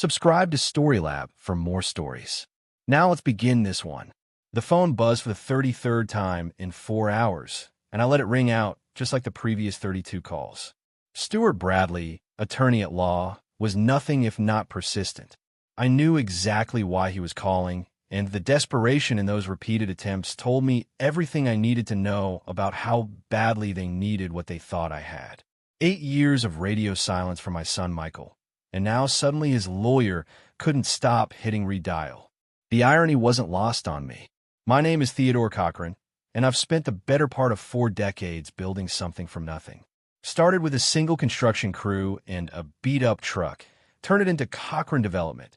Subscribe to Storylab for more stories. Now let's begin this one. The phone buzzed for the 33rd time in 4 hours, and I let it ring out just like the previous 32 calls. Stuart Bradley, attorney at law, was nothing if not persistent. I knew exactly why he was calling, and the desperation in those repeated attempts told me everything I needed to know about how badly they needed what they thought I had. 8 years of radio silence for my son Michael, and now suddenly his lawyer couldn't stop hitting redial. The irony wasn't lost on me. My name is Theodore Cochran, and I've spent the better part of 4 decades building something from nothing. Started with a single construction crew and a beat-up truck, turned it into Cochran Development.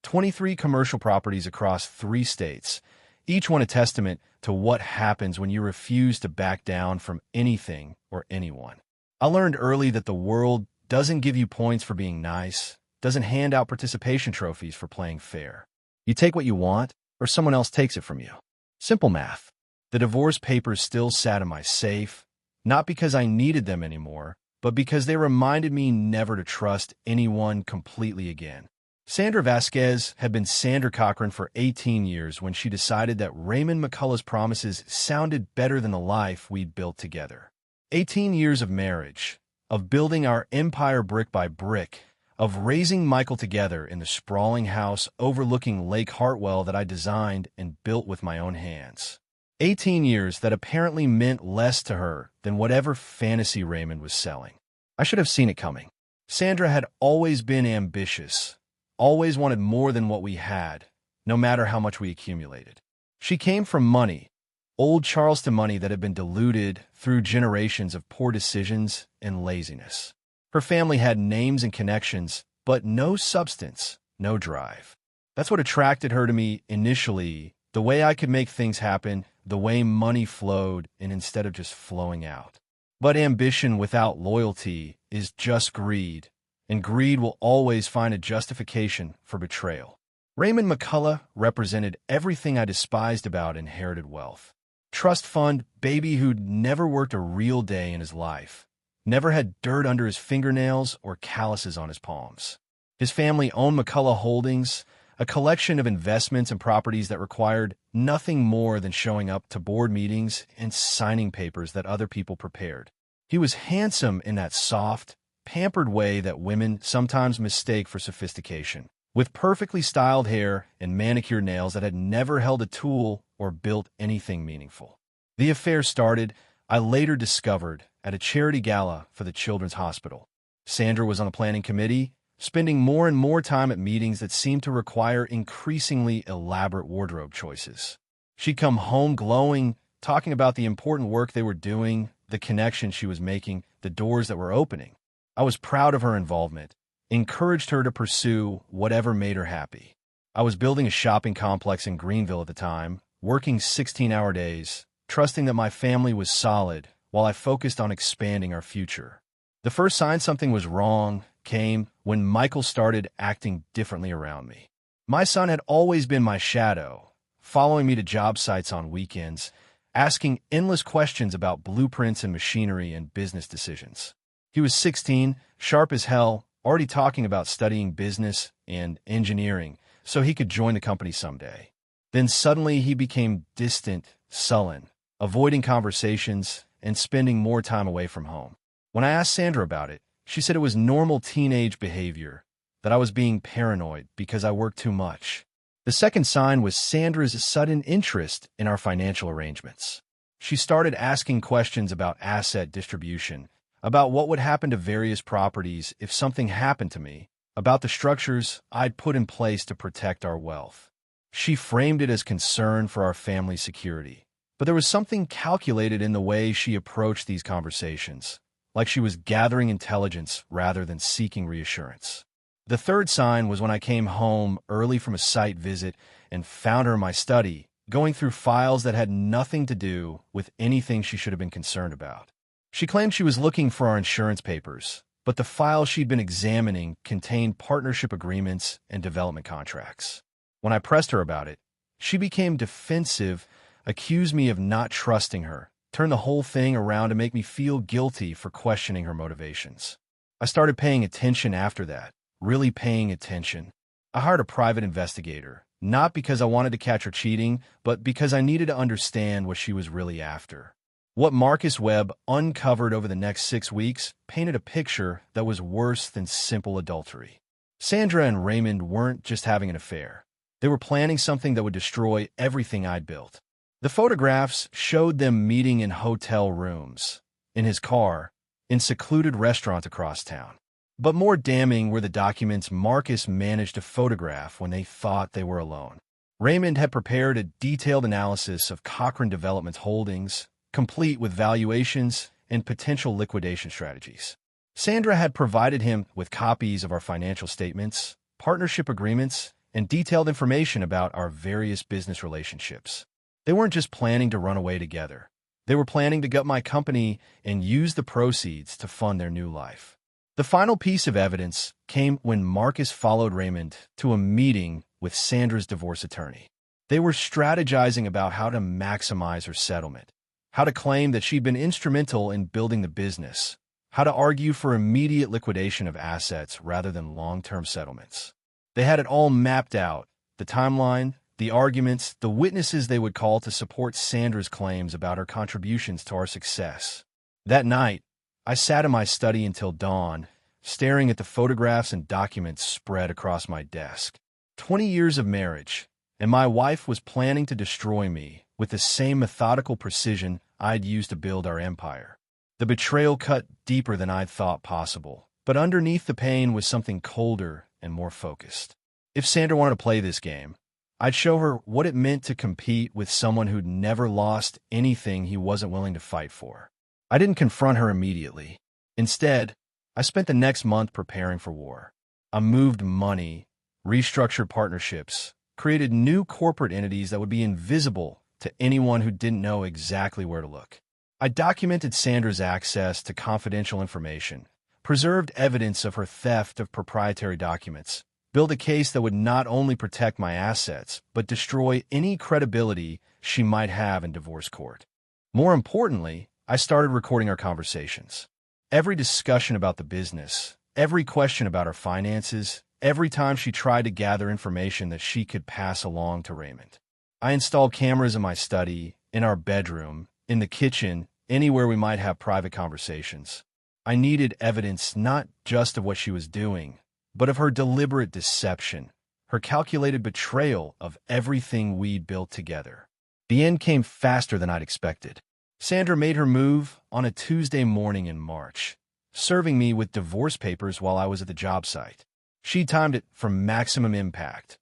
23 commercial properties across 3 states, each one a testament to what happens when you refuse to back down from anything or anyone. I learned early that the world doesn't give you points for being nice, doesn't hand out participation trophies for playing fair. You take what you want, or someone else takes it from you. Simple math. The divorce papers still sat in my safe, not because I needed them anymore, but because they reminded me never to trust anyone completely again. Sandra Vasquez had been Sandra Cochran for 18 years when she decided that Raymond McCullough's promises sounded better than the life we'd built together. 18 years of marriage, of building our empire brick by brick, of raising Michael together in the sprawling house overlooking Lake Hartwell that I designed and built with my own hands. 18 years that apparently meant less to her than whatever fantasy Raymond was selling. I should have seen it coming. Sandra had always been ambitious, always wanted more than what we had, no matter how much we accumulated. She came from money, old Charleston money that had been diluted through generations of poor decisions and laziness. Her family had names and connections, but no substance, no drive. That's what attracted her to me initially, the way I could make things happen, the way money flowed, and instead of just flowing out. But ambition without loyalty is just greed, and greed will always find a justification for betrayal. Raymond McCullough represented everything I despised about inherited wealth. Trust fund baby who'd never worked a real day in his life, never had dirt under his fingernails or calluses on his palms. His family owned McCullough Holdings, a collection of investments and properties that required nothing more than showing up to board meetings and signing papers that other people prepared. He was handsome in that soft, pampered way that women sometimes mistake for sophistication, with perfectly styled hair and manicured nails that had never held a tool or built anything meaningful. The affair started, I later discovered, at a charity gala for the Children's Hospital. Sandra was on the planning committee, spending more and more time at meetings that seemed to require increasingly elaborate wardrobe choices. She'd come home glowing, talking about the important work they were doing, the connections she was making, the doors that were opening. I was proud of her involvement, encouraged her to pursue whatever made her happy. I was building a shopping complex in Greenville at the time, working 16-hour days, trusting that my family was solid while I focused on expanding our future. The first sign something was wrong came when Michael started acting differently around me. My son had always been my shadow, following me to job sites on weekends, asking endless questions about blueprints and machinery and business decisions. He was 16, sharp as hell, already talking about studying business and engineering so he could join the company someday. Then suddenly he became distant, sullen, avoiding conversations and spending more time away from home. When I asked Sandra about it, she said it was normal teenage behavior, that I was being paranoid because I worked too much. The second sign was Sandra's sudden interest in our financial arrangements. She started asking questions about asset distribution, about what would happen to various properties if something happened to me, about the structures I'd put in place to protect our wealth. She framed it as concern for our family's security, but there was something calculated in the way she approached these conversations, like she was gathering intelligence rather than seeking reassurance. The third sign was when I came home early from a site visit and found her in my study, going through files that had nothing to do with anything she should have been concerned about. She claimed she was looking for our insurance papers, but the files she'd been examining contained partnership agreements and development contracts. When I pressed her about it, she became defensive, accused me of not trusting her, turned the whole thing around to make me feel guilty for questioning her motivations. I started paying attention after that, really paying attention. I hired a private investigator, not because I wanted to catch her cheating, but because I needed to understand what she was really after. What Marcus Webb uncovered over the next 6 weeks painted a picture that was worse than simple adultery. Sandra and Raymond weren't just having an affair. They were planning something that would destroy everything I'd built. The photographs showed them meeting in hotel rooms, in his car, in secluded restaurants across town. But more damning were the documents Marcus managed to photograph when they thought they were alone. Raymond had prepared a detailed analysis of Cochrane Development's holdings, complete with valuations and potential liquidation strategies. Sandra had provided him with copies of our financial statements, partnership agreements, and detailed information about our various business relationships. They weren't just planning to run away together. They were planning to gut my company and use the proceeds to fund their new life. The final piece of evidence came when Marcus followed Raymond to a meeting with Sandra's divorce attorney. They were strategizing about how to maximize her settlement, how to claim that she'd been instrumental in building the business, how to argue for immediate liquidation of assets rather than long-term settlements. They had it all mapped out, the timeline, the arguments, the witnesses they would call to support Sandra's claims about her contributions to our success. That night, I sat in my study until dawn, staring at the photographs and documents spread across my desk. 20 years of marriage, and my wife was planning to destroy me with the same methodical precision I'd used to build our empire. The betrayal cut deeper than I'd thought possible, but underneath the pain was something colder and more focused. If Sandra wanted to play this game, I'd show her what it meant to compete with someone who'd never lost anything he wasn't willing to fight for. I didn't confront her immediately. Instead, I spent the next month preparing for war. I moved money, restructured partnerships, created new corporate entities that would be invisible to anyone who didn't know exactly where to look. I documented Sandra's access to confidential information, preserved evidence of her theft of proprietary documents, built a case that would not only protect my assets, but destroy any credibility she might have in divorce court. More importantly, I started recording our conversations. Every discussion about the business, every question about our finances, every time she tried to gather information that she could pass along to Raymond. I installed cameras in my study, in our bedroom, in the kitchen, anywhere we might have private conversations. I needed evidence not just of what she was doing, but of her deliberate deception, her calculated betrayal of everything we'd built together. The end came faster than I'd expected. Sandra made her move on a Tuesday morning in March, serving me with divorce papers while I was at the job site. She timed it for maximum impact.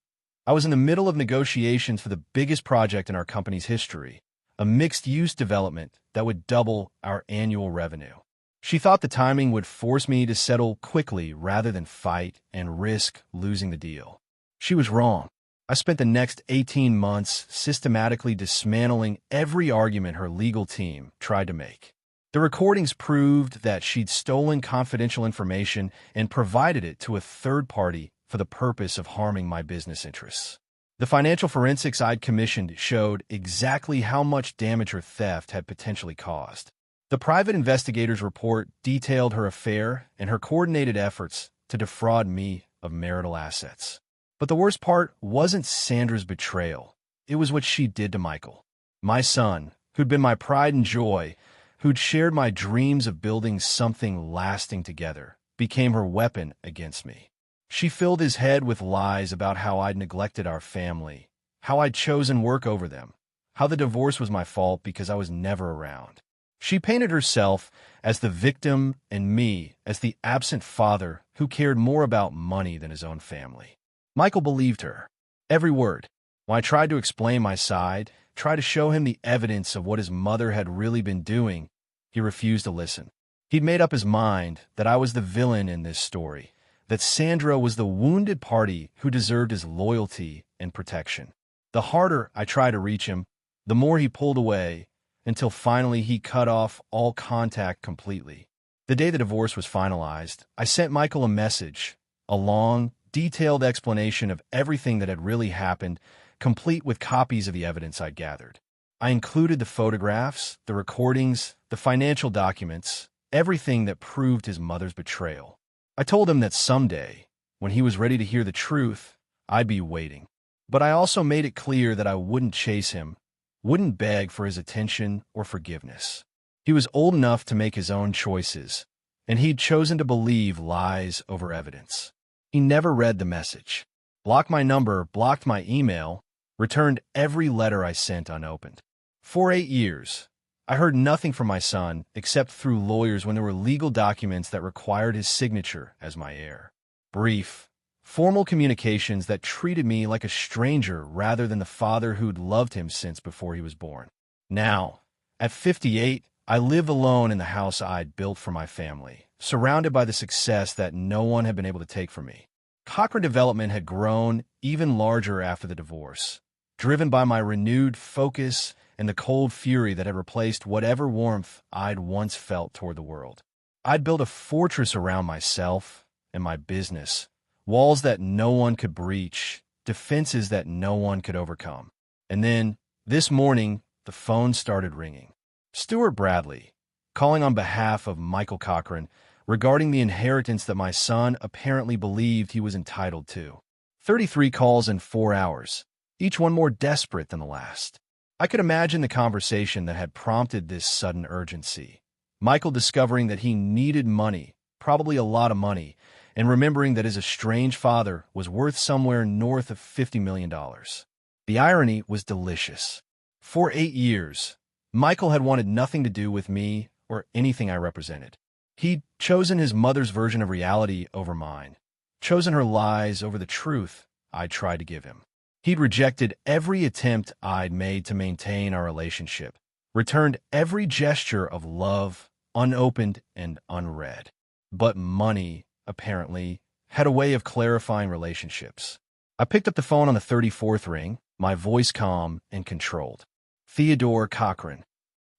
I was in the middle of negotiations for the biggest project in our company's history, a mixed-use development that would double our annual revenue. She thought the timing would force me to settle quickly rather than fight and risk losing the deal. She was wrong. I spent the next 18 months systematically dismantling every argument her legal team tried to make. The recordings proved that she'd stolen confidential information and provided it to a third party for the purpose of harming my business interests. The financial forensics I'd commissioned showed exactly how much damage her theft had potentially caused. The private investigator's report detailed her affair and her coordinated efforts to defraud me of marital assets. But the worst part wasn't Sandra's betrayal. It was what she did to Michael, my son, who'd been my pride and joy, who'd shared my dreams of building something lasting together, became her weapon against me. She filled his head with lies about how I'd neglected our family, how I'd chosen work over them, how the divorce was my fault because I was never around. She painted herself as the victim and me as the absent father who cared more about money than his own family. Michael believed her, every word. When I tried to explain my side, tried to show him the evidence of what his mother had really been doing, he refused to listen. He'd made up his mind that I was the villain in this story, that Sandra was the wounded party who deserved his loyalty and protection. The harder I tried to reach him, the more he pulled away, until finally he cut off all contact completely. The day the divorce was finalized, I sent Michael a message, a long, detailed explanation of everything that had really happened, complete with copies of the evidence I'd gathered. I included the photographs, the recordings, the financial documents, everything that proved his mother's betrayal. I told him that someday, when he was ready to hear the truth, I'd be waiting. But I also made it clear that I wouldn't chase him, wouldn't beg for his attention or forgiveness. He was old enough to make his own choices, and he'd chosen to believe lies over evidence. He never read the message, blocked my number, blocked my email, returned every letter I sent unopened. For 8 years, I heard nothing from my son except through lawyers when there were legal documents that required his signature as my heir. Brief, formal communications that treated me like a stranger rather than the father who'd loved him since before he was born. Now, at 58, I live alone in the house I'd built for my family, surrounded by the success that no one had been able to take from me. Cochrane Development had grown even larger after the divorce, driven by my renewed focus and the cold fury that had replaced whatever warmth I'd once felt toward the world. I'd built a fortress around myself and my business, walls that no one could breach, defenses that no one could overcome. And then, this morning, the phone started ringing. Stuart Bradley, calling on behalf of Michael Cochrane regarding the inheritance that my son apparently believed he was entitled to. 33 calls in 4 hours, each one more desperate than the last. I could imagine the conversation that had prompted this sudden urgency. Michael discovering that he needed money, probably a lot of money, and remembering that his estranged father was worth somewhere north of $50 million. The irony was delicious. For 8 years, Michael had wanted nothing to do with me or anything I represented. He'd chosen his mother's version of reality over mine, chosen her lies over the truth I'd tried to give him. He'd rejected every attempt I'd made to maintain our relationship, returned every gesture of love, unopened and unread. But money, apparently, had a way of clarifying relationships. I picked up the phone on the 34th ring, my voice calm and controlled. Theodore Cochrane.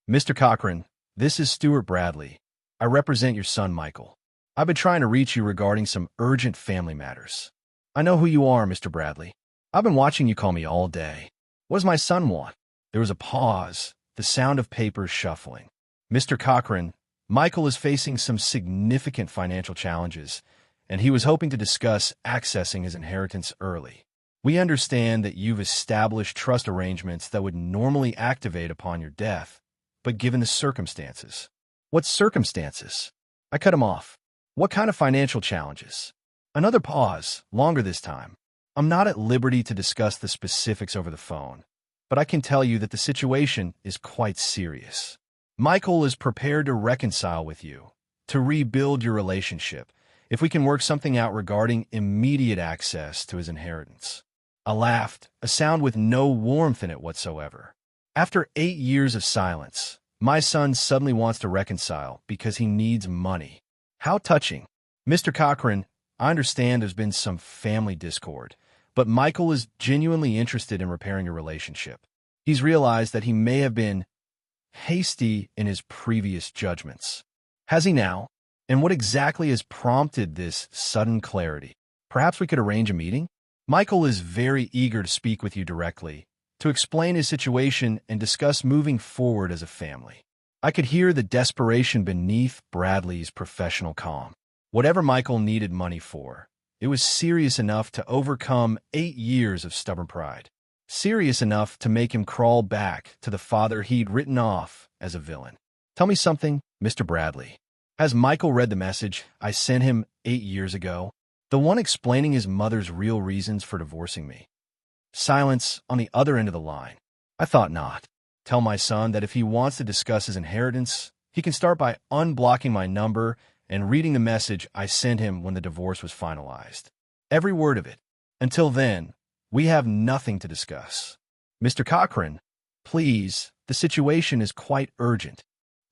Mr. Cochrane, this is Stuart Bradley. I represent your son, Michael. I've been trying to reach you regarding some urgent family matters. I know who you are, Mr. Bradley. I've been watching you call me all day. What does my son want? There was a pause, the sound of papers shuffling. Mr. Cochrane, Michael is facing some significant financial challenges, and he was hoping to discuss accessing his inheritance early. We understand that you've established trust arrangements that would normally activate upon your death, but given the circumstances. What circumstances? I cut him off. What kind of financial challenges? Another pause, longer this time. I'm not at liberty to discuss the specifics over the phone, but I can tell you that the situation is quite serious. Michael is prepared to reconcile with you, to rebuild your relationship, if we can work something out regarding immediate access to his inheritance. I laughed, a sound with no warmth in it whatsoever. After 8 years of silence, my son suddenly wants to reconcile because he needs money. How touching. Mr. Cochrane, I understand there's been some family discord, but Michael is genuinely interested in repairing your relationship. He's realized that he may have been hasty in his previous judgments. Has he now? And what exactly has prompted this sudden clarity? Perhaps we could arrange a meeting? Michael is very eager to speak with you directly, to explain his situation and discuss moving forward as a family. I could hear the desperation beneath Bradley's professional calm. Whatever Michael needed money for, it was serious enough to overcome 8 years of stubborn pride. Serious enough to make him crawl back to the father he'd written off as a villain. Tell me something, Mr. Bradley. Has Michael read the message I sent him 8 years ago? The one explaining his mother's real reasons for divorcing me. Silence on the other end of the line. I thought not. Tell my son that if he wants to discuss his inheritance, he can start by unblocking my number and reading the message I sent him when the divorce was finalized. Every word of it. Until then, we have nothing to discuss. Mr. Cochrane, please, the situation is quite urgent.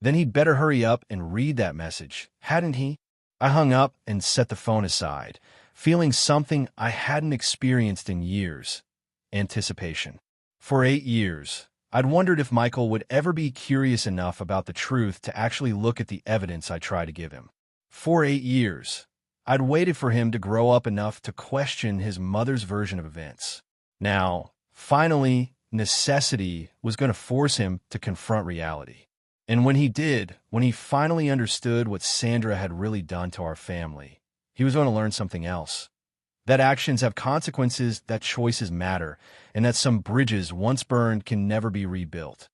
Then he'd better hurry up and read that message, hadn't he? I hung up and set the phone aside, feeling something I hadn't experienced in years. Anticipation. For 8 years, I'd wondered if Michael would ever be curious enough about the truth to actually look at the evidence I tried to give him. For 8 years, I'd waited for him to grow up enough to question his mother's version of events. Now, finally, necessity was going to force him to confront reality. And when he did, when he finally understood what Sandra had really done to our family, he was going to learn something else. that actions have consequences, that choices matter, and that some bridges once burned can never be rebuilt.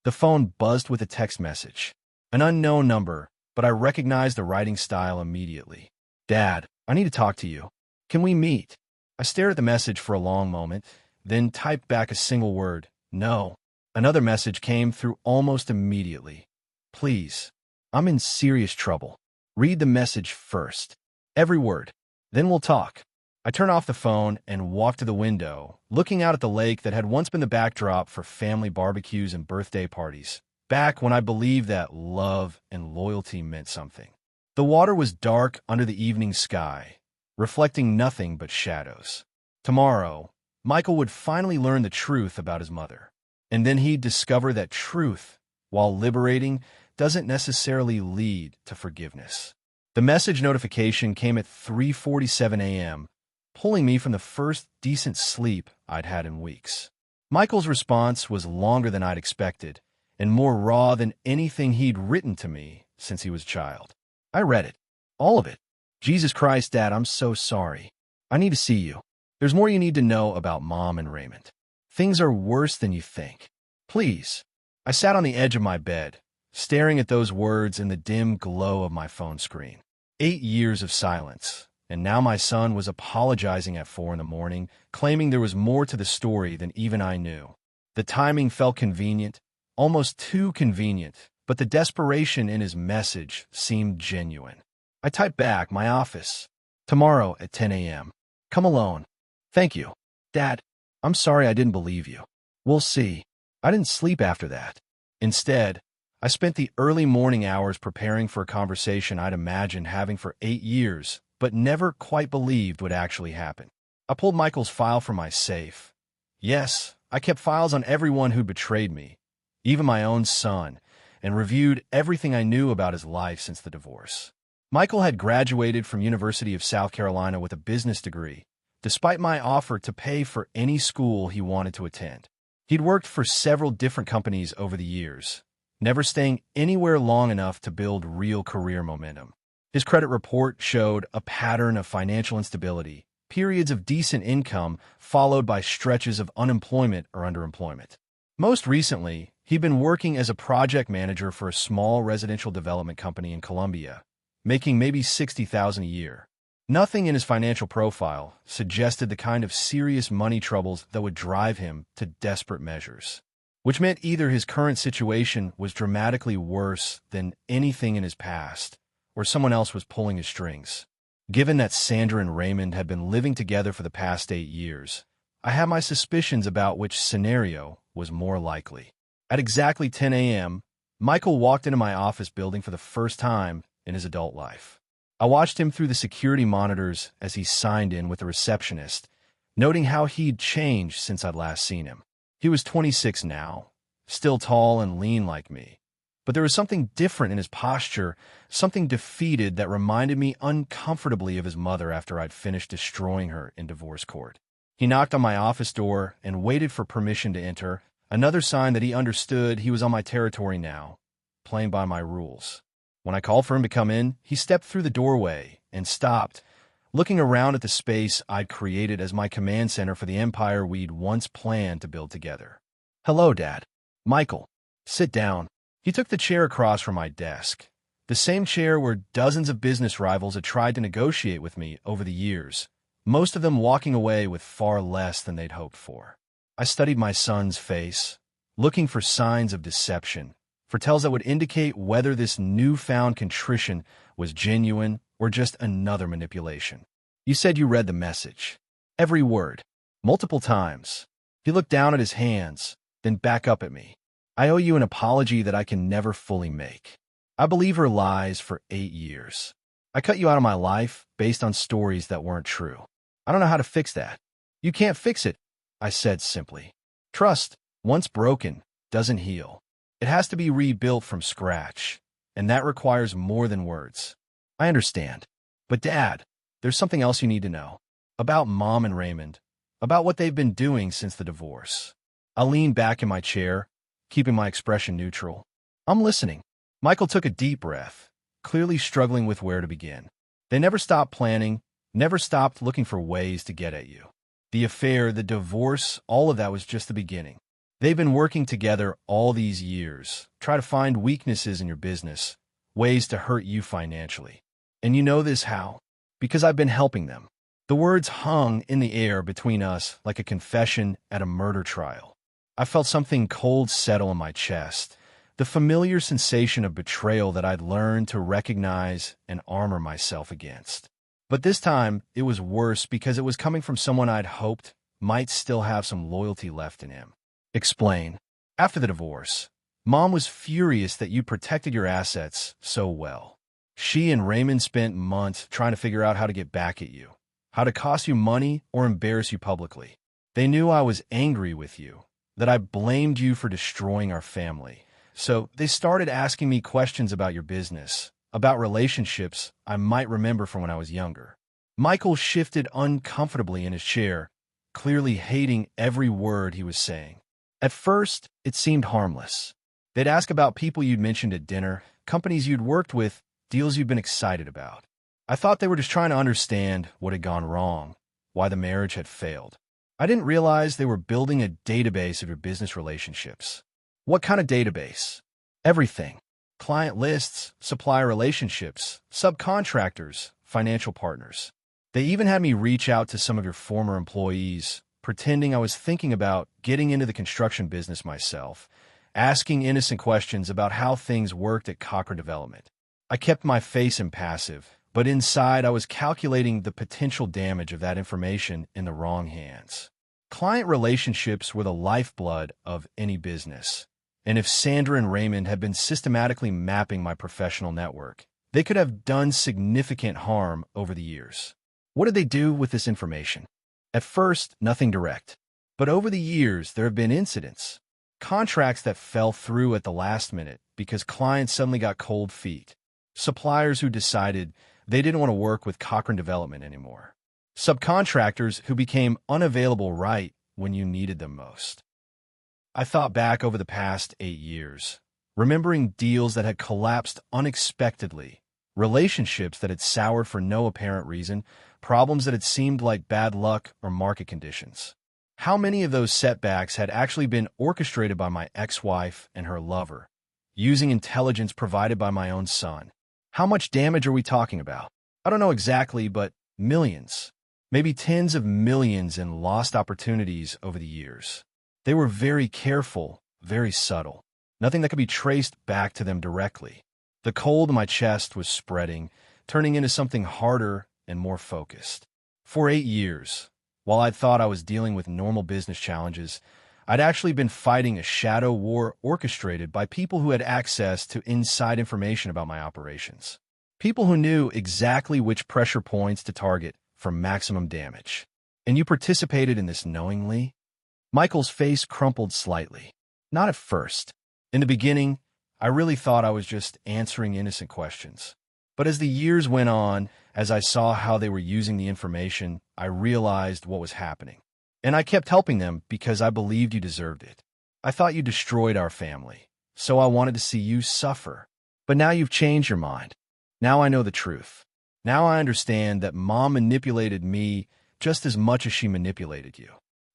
The phone buzzed with a text message. An unknown number, but I recognized the writing style immediately. Dad, I need to talk to you. Can we meet? I stared at the message for a long moment, then typed back a single word, no. Another message came through almost immediately. Please, I'm in serious trouble. Read the message first. Every word. Then we'll talk. I turned off the phone and walked to the window, looking out at the lake that had once been the backdrop for family barbecues and birthday parties, back when I believed that love and loyalty meant something. The water was dark under the evening sky, reflecting nothing but shadows. Tomorrow, Michael would finally learn the truth about his mother. And then he'd discover that truth, while liberating, doesn't necessarily lead to forgiveness. The message notification came at 3:47 a.m., pulling me from the first decent sleep I'd had in weeks. Michael's response was longer than I'd expected, and more raw than anything he'd written to me since he was a child. I read it. All of it. Jesus Christ, Dad, I'm so sorry. I need to see you. There's more you need to know about Mom and Raymond. Things are worse than you think. Please. I sat on the edge of my bed, staring at those words in the dim glow of my phone screen. 8 years of silence. And now my son was apologizing at 4 in the morning, claiming there was more to the story than even I knew. The timing felt convenient, almost too convenient, but the desperation in his message seemed genuine. I typed back, my office. Tomorrow at 10 a.m. Come alone. Thank you. Dad, I'm sorry I didn't believe you. We'll see. I didn't sleep after that. Instead, I spent the early morning hours preparing for a conversation I'd imagined having for 8 years, but never quite believed would actually happen. I pulled Michael's file from my safe. Yes, I kept files on everyone who'd betrayed me, even my own son, and reviewed everything I knew about his life since the divorce. Michael had graduated from University of South Carolina with a business degree, despite my offer to pay for any school he wanted to attend. He'd worked for several different companies over the years, never staying anywhere long enough to build real career momentum. His credit report showed a pattern of financial instability, periods of decent income followed by stretches of unemployment or underemployment. Most recently, he'd been working as a project manager for a small residential development company in Colombia, making maybe $60,000 a year. Nothing in his financial profile suggested the kind of serious money troubles that would drive him to desperate measures, which meant either his current situation was dramatically worse than anything in his past, or someone else was pulling his strings. Given that Sandra and Raymond had been living together for the past 8 years, I had my suspicions about which scenario was more likely. At exactly 10 a.m., Michael walked into my office building for the first time in his adult life. I watched him through the security monitors as he signed in with the receptionist, noting how he'd changed since I'd last seen him. He was 26 now, still tall and lean like me. But there was something different in his posture, something defeated that reminded me uncomfortably of his mother after I'd finished destroying her in divorce court. He knocked on my office door and waited for permission to enter, another sign that he understood he was on my territory now, playing by my rules. When I called for him to come in, he stepped through the doorway and stopped, looking around at the space I'd created as my command center for the empire we'd once planned to build together. Hello, Dad. Michael, sit down. He took the chair across from my desk, the same chair where dozens of business rivals had tried to negotiate with me over the years, most of them walking away with far less than they'd hoped for. I studied my son's face, looking for signs of deception, for tells that would indicate whether this newfound contrition was genuine or just another manipulation. You said you read the message. Every word. Multiple times. He looked down at his hands, then back up at me. I owe you an apology that I can never fully make. I believe her lies for 8 years. I cut you out of my life based on stories that weren't true. I don't know how to fix that. You can't fix it, I said simply. Trust, once broken, doesn't heal. It has to be rebuilt from scratch, and that requires more than words. I understand. But Dad, there's something else you need to know. About Mom and Raymond. About what they've been doing since the divorce. I leaned back in my chair, keeping my expression neutral. I'm listening. Michael took a deep breath, clearly struggling with where to begin. They never stopped planning, never stopped looking for ways to get at you. The affair, the divorce, all of that was just the beginning. They've been working together all these years, try to find weaknesses in your business, ways to hurt you financially. And you know this how? Because I've been helping them. The words hung in the air between us like a confession at a murder trial. I felt something cold settle in my chest, the familiar sensation of betrayal that I'd learned to recognize and armor myself against. But this time, it was worse because it was coming from someone I'd hoped might still have some loyalty left in him. Explain. After the divorce, Mom was furious that you protected your assets so well. She and Raymond spent months trying to figure out how to get back at you, how to cost you money or embarrass you publicly. They knew I was angry with you, that I blamed you for destroying our family. So they started asking me questions about your business, about relationships I might remember from when I was younger. Michael shifted uncomfortably in his chair, clearly hating every word he was saying. At first, it seemed harmless. They'd ask about people you'd mentioned at dinner, companies you'd worked with, deals you'd been excited about. I thought they were just trying to understand what had gone wrong, why the marriage had failed. I didn't realize they were building a database of your business relationships. What kind of database? Everything. Client lists, supplier relationships, subcontractors, financial partners. They even had me reach out to some of your former employees, pretending I was thinking about getting into the construction business myself, asking innocent questions about how things worked at Cochrane Development. I kept my face impassive, but inside I was calculating the potential damage of that information in the wrong hands. Client relationships were the lifeblood of any business, and if Sandra and Raymond had been systematically mapping my professional network, they could have done significant harm over the years. What did they do with this information? At first, nothing direct. But over the years, there have been incidents. Contracts that fell through at the last minute because clients suddenly got cold feet. Suppliers who decided they didn't want to work with Cochrane Development anymore. Subcontractors who became unavailable right when you needed them most. I thought back over the past 8 years, remembering deals that had collapsed unexpectedly, relationships that had soured for no apparent reason, problems that had seemed like bad luck or market conditions. How many of those setbacks had actually been orchestrated by my ex-wife and her lover, using intelligence provided by my own son? How much damage are we talking about? I don't know exactly, but millions, maybe tens of millions in lost opportunities over the years. They were very careful, very subtle. Nothing that could be traced back to them directly. The cold in my chest was spreading, turning into something harder and more focused. For 8 years, while I'd thought I was dealing with normal business challenges, I'd actually been fighting a shadow war orchestrated by people who had access to inside information about my operations. People who knew exactly which pressure points to target for maximum damage. And you participated in this knowingly? Michael's face crumpled slightly. Not at first. In the beginning, I really thought I was just answering innocent questions. But as the years went on, as I saw how they were using the information, I realized what was happening. And I kept helping them because I believed you deserved it. I thought you destroyed our family, so I wanted to see you suffer. But now you've changed your mind. Now I know the truth. Now I understand that Mom manipulated me just as much as she manipulated you.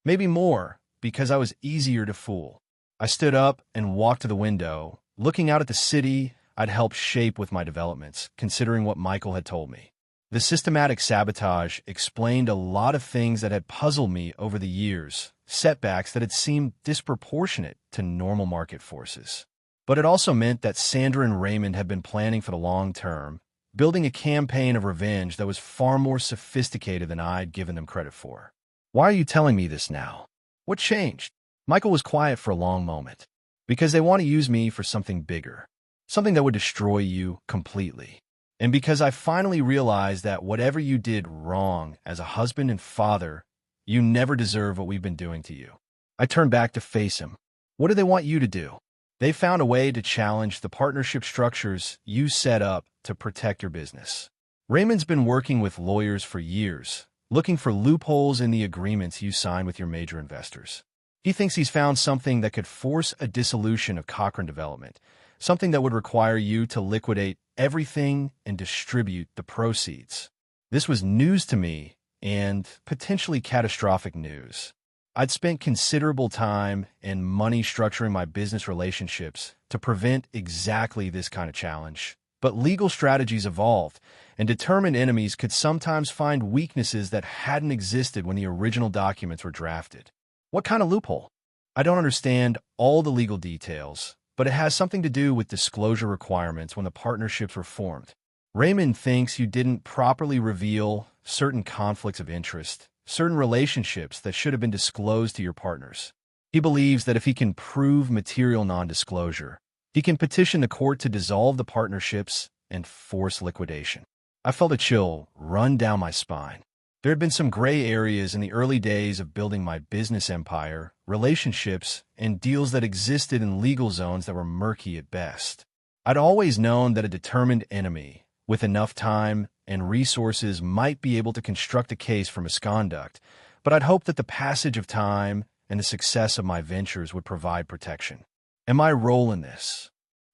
Maybe more, because I was easier to fool. I stood up and walked to the window, looking out at the city I'd helped shape with my developments, considering what Michael had told me. The systematic sabotage explained a lot of things that had puzzled me over the years, setbacks that had seemed disproportionate to normal market forces. But it also meant that Sandra and Raymond had been planning for the long term, building a campaign of revenge that was far more sophisticated than I'd given them credit for. Why are you telling me this now? What changed? Michael was quiet for a long moment. Because they want to use me for something bigger, something that would destroy you completely. And because I finally realized that whatever you did wrong as a husband and father, you never deserve what we've been doing to you. I turned back to face him. What do they want you to do? They found a way to challenge the partnership structures you set up to protect your business. Raymond's been working with lawyers for years, looking for loopholes in the agreements you signed with your major investors. He thinks he's found something that could force a dissolution of Cochrane Development, something that would require you to liquidate everything and distribute the proceeds. This was news to me and potentially catastrophic news. I'd spent considerable time and money structuring my business relationships to prevent exactly this kind of challenge. But legal strategies evolved, and determined enemies could sometimes find weaknesses that hadn't existed when the original documents were drafted. What kind of loophole? I don't understand all the legal details, but it has something to do with disclosure requirements when the partnerships were formed. Raymond thinks you didn't properly reveal certain conflicts of interest, certain relationships that should have been disclosed to your partners. He believes that if he can prove material non-disclosure, he can petition the court to dissolve the partnerships and force liquidation. I felt a chill run down my spine. There had been some gray areas in the early days of building my business empire, relationships, and deals that existed in legal zones that were murky at best. I'd always known that a determined enemy, with enough time and resources, might be able to construct a case for misconduct, but I'd hoped that the passage of time and the success of my ventures would provide protection. And my role in this?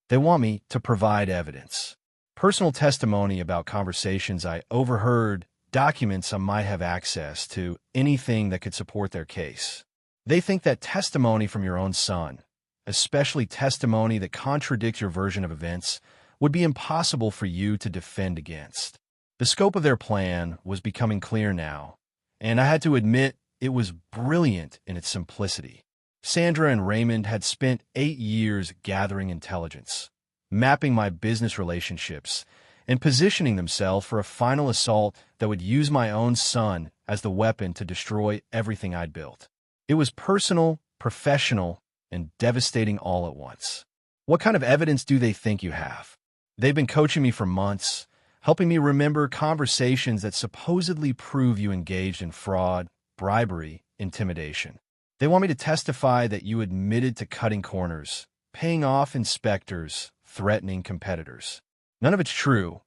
They want me to provide evidence. Personal testimony about conversations I overheard, documents I might have access to, anything that could support their case. They think that testimony from your own son, especially testimony that contradicts your version of events, would be impossible for you to defend against. The scope of their plan was becoming clear now, and I had to admit it was brilliant in its simplicity. Sandra and Raymond had spent 8 years gathering intelligence, mapping my business relationships, and positioning themselves for a final assault that would use my own son as the weapon to destroy everything I'd built. It was personal, professional, and devastating all at once. What kind of evidence do they think you have? They've been coaching me for months, helping me remember conversations that supposedly prove you engaged in fraud, bribery, intimidation. They want me to testify that you admitted to cutting corners, paying off inspectors, threatening competitors. None of it's true,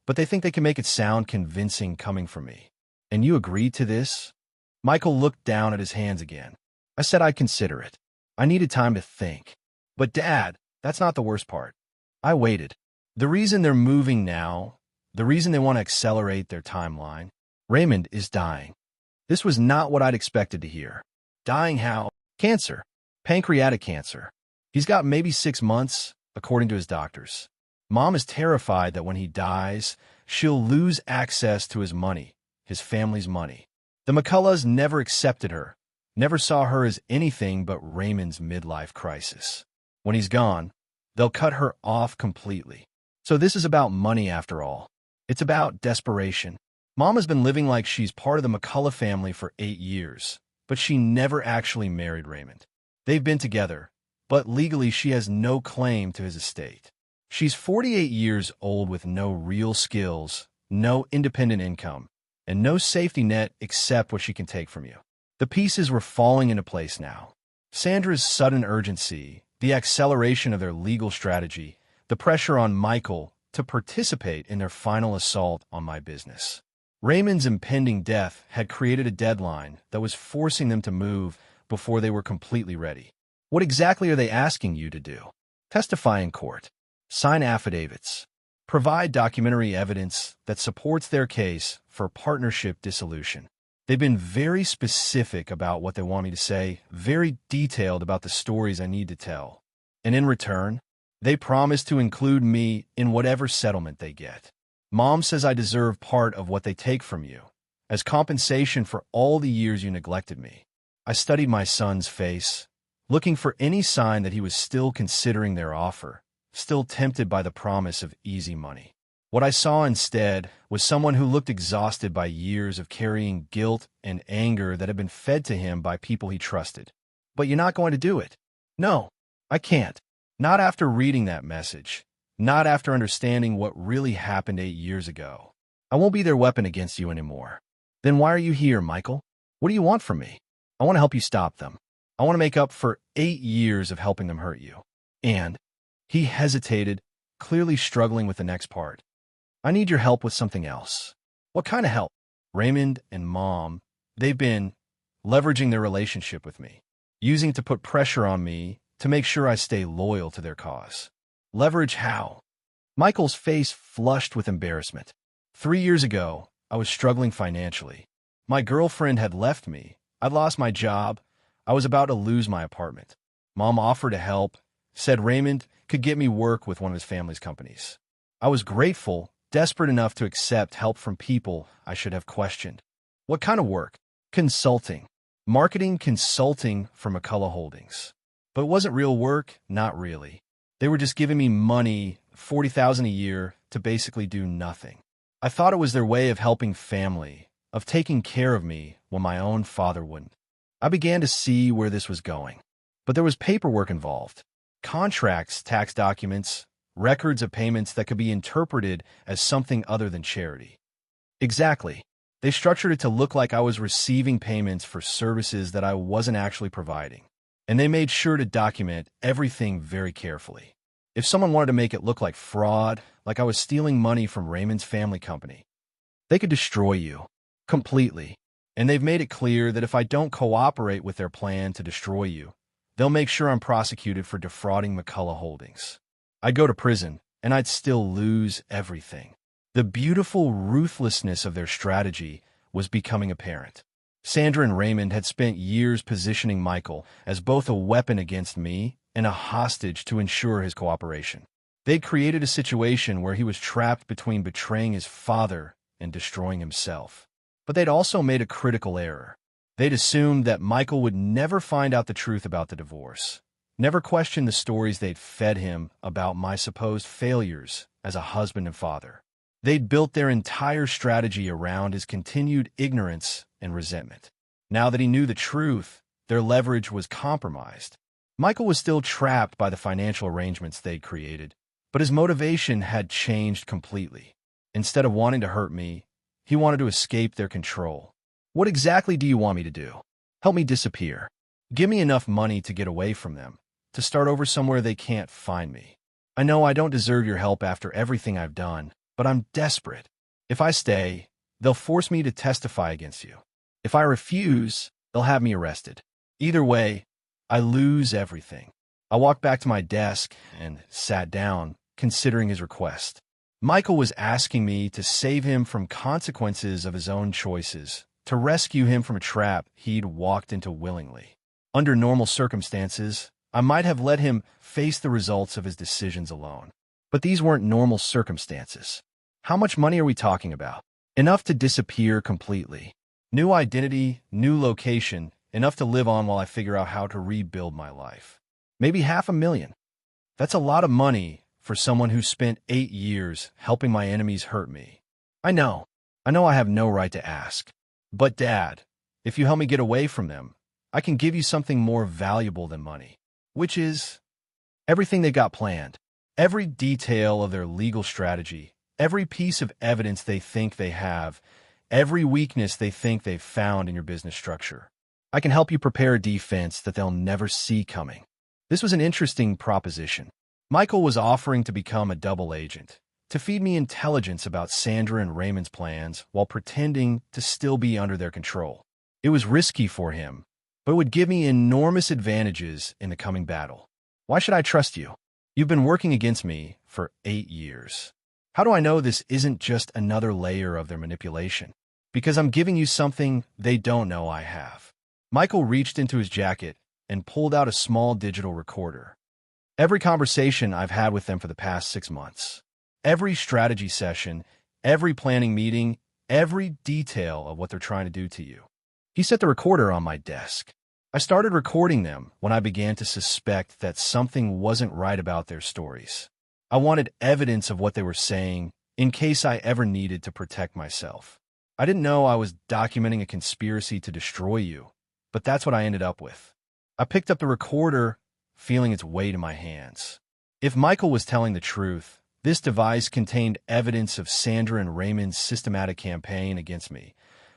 but they think they can make it sound convincing coming from me. And you agreed to this? Michael looked down at his hands again. I said I'd consider it. I needed time to think. But Dad, that's not the worst part. I waited. The reason they're moving now, the reason they want to accelerate their timeline, Raymond is dying. This was not what I'd expected to hear. Dying how? Cancer. Pancreatic cancer. He's got maybe 6 months, according to his doctors. Mom is terrified that when he dies, she'll lose access to his money, his family's money. The McCulloughs never accepted her, never saw her as anything but Raymond's midlife crisis. When he's gone, they'll cut her off completely. So this is about money after all. It's about desperation. Mom has been living like she's part of the McCullough family for 8 years, but she never actually married Raymond. They've been together, but legally she has no claim to his estate. She's 48 years old with no real skills, no independent income, and no safety net except what she can take from you. The pieces were falling into place now. Sandra's sudden urgency, the acceleration of their legal strategy, the pressure on Michael to participate in their final assault on my business. Raymond's impending death had created a deadline that was forcing them to move before they were completely ready. What exactly are they asking you to do? Testify in court. Sign affidavits. Provide documentary evidence that supports their case for partnership dissolution. They've been very specific about what they want me to say, very detailed about the stories I need to tell. And in return, they promise to include me in whatever settlement they get. Mom says I deserve part of what they take from you, as compensation for all the years you neglected me. I studied my son's face, looking for any sign that he was still considering their offer, still tempted by the promise of easy money. What I saw instead was someone who looked exhausted by years of carrying guilt and anger that had been fed to him by people he trusted. But you're not going to do it. No, I can't. Not after reading that message. Not after understanding what really happened 8 years ago. I won't be their weapon against you anymore. Then why are you here, Michael? What do you want from me? I want to help you stop them. I want to make up for 8 years of helping them hurt you. And he hesitated, clearly struggling with the next part. I need your help with something else. What kind of help? Raymond and Mom, they've been leveraging their relationship with me, using it to put pressure on me to make sure I stay loyal to their cause. Leverage how? Michael's face flushed with embarrassment. 3 years ago, I was struggling financially. My girlfriend had left me. I'd lost my job. I was about to lose my apartment. Mom offered to help, said Raymond could get me work with one of his family's companies. I was grateful, desperate enough to accept help from people I should have questioned. What kind of work? Consulting. Marketing consulting for McCullough Holdings. But it wasn't real work, not really. They were just giving me money, $40,000 a year, to basically do nothing. I thought it was their way of helping family, of taking care of me when my own father wouldn't. I began to see where this was going. But there was paperwork involved. Contracts, tax documents, records of payments that could be interpreted as something other than charity. Exactly. They structured it to look like I was receiving payments for services that I wasn't actually providing. And they made sure to document everything very carefully. If someone wanted to make it look like fraud, like I was stealing money from Raymond's family company, they could destroy you completely. And they've made it clear that if I don't cooperate with their plan to destroy you, they'll make sure I'm prosecuted for defrauding McCullough Holdings. I'd go to prison, and I'd still lose everything. The beautiful ruthlessness of their strategy was becoming apparent. Sandra and Raymond had spent years positioning Michael as both a weapon against me and a hostage to ensure his cooperation. They'd created a situation where he was trapped between betraying his father and destroying himself. But they'd also made a critical error. They'd assumed that Michael would never find out the truth about the divorce, never question the stories they'd fed him about my supposed failures as a husband and father. They'd built their entire strategy around his continued ignorance and resentment. Now that he knew the truth, their leverage was compromised. Michael was still trapped by the financial arrangements they'd created, but his motivation had changed completely. Instead of wanting to hurt me, he wanted to escape their control. What exactly do you want me to do? Help me disappear. Give me enough money to get away from them, to start over somewhere they can't find me. I know I don't deserve your help after everything I've done, but I'm desperate. If I stay, they'll force me to testify against you. If I refuse, they'll have me arrested. Either way, I lose everything. I walked back to my desk and sat down, considering his request. Michael was asking me to save him from consequences of his own choices, to rescue him from a trap he'd walked into willingly. Under normal circumstances, I might have let him face the results of his decisions alone. But these weren't normal circumstances. How much money are we talking about? Enough to disappear completely. New identity, new location, enough to live on while I figure out how to rebuild my life. Maybe $500,000. That's a lot of money for someone who spent 8 years helping my enemies hurt me. I know I have no right to ask. But Dad, if you help me get away from them, I can give you something more valuable than money, which is everything they got planned, every detail of their legal strategy, every piece of evidence they think they have, every weakness they think they've found in your business structure. I can help you prepare a defense that they'll never see coming. This was an interesting proposition. Michael was offering to become a double agent, to feed me intelligence about Sandra and Raymond's plans while pretending to still be under their control. It was risky for him, but it would give me enormous advantages in the coming battle. Why should I trust you? You've been working against me for 8 years. How do I know this isn't just another layer of their manipulation? Because I'm giving you something they don't know I have. Michael reached into his jacket and pulled out a small digital recorder. Every conversation I've had with them for the past 6 months, every strategy session, every planning meeting, every detail of what they're trying to do to you. He set the recorder on my desk. I started recording them when I began to suspect that something wasn't right about their stories. I wanted evidence of what they were saying in case I ever needed to protect myself. I didn't know I was documenting a conspiracy to destroy you, but that's what I ended up with. I picked up the recorder, feeling its weight in my hands. If Michael was telling the truth, this device contained evidence of Sandra and Raymond's systematic campaign against me,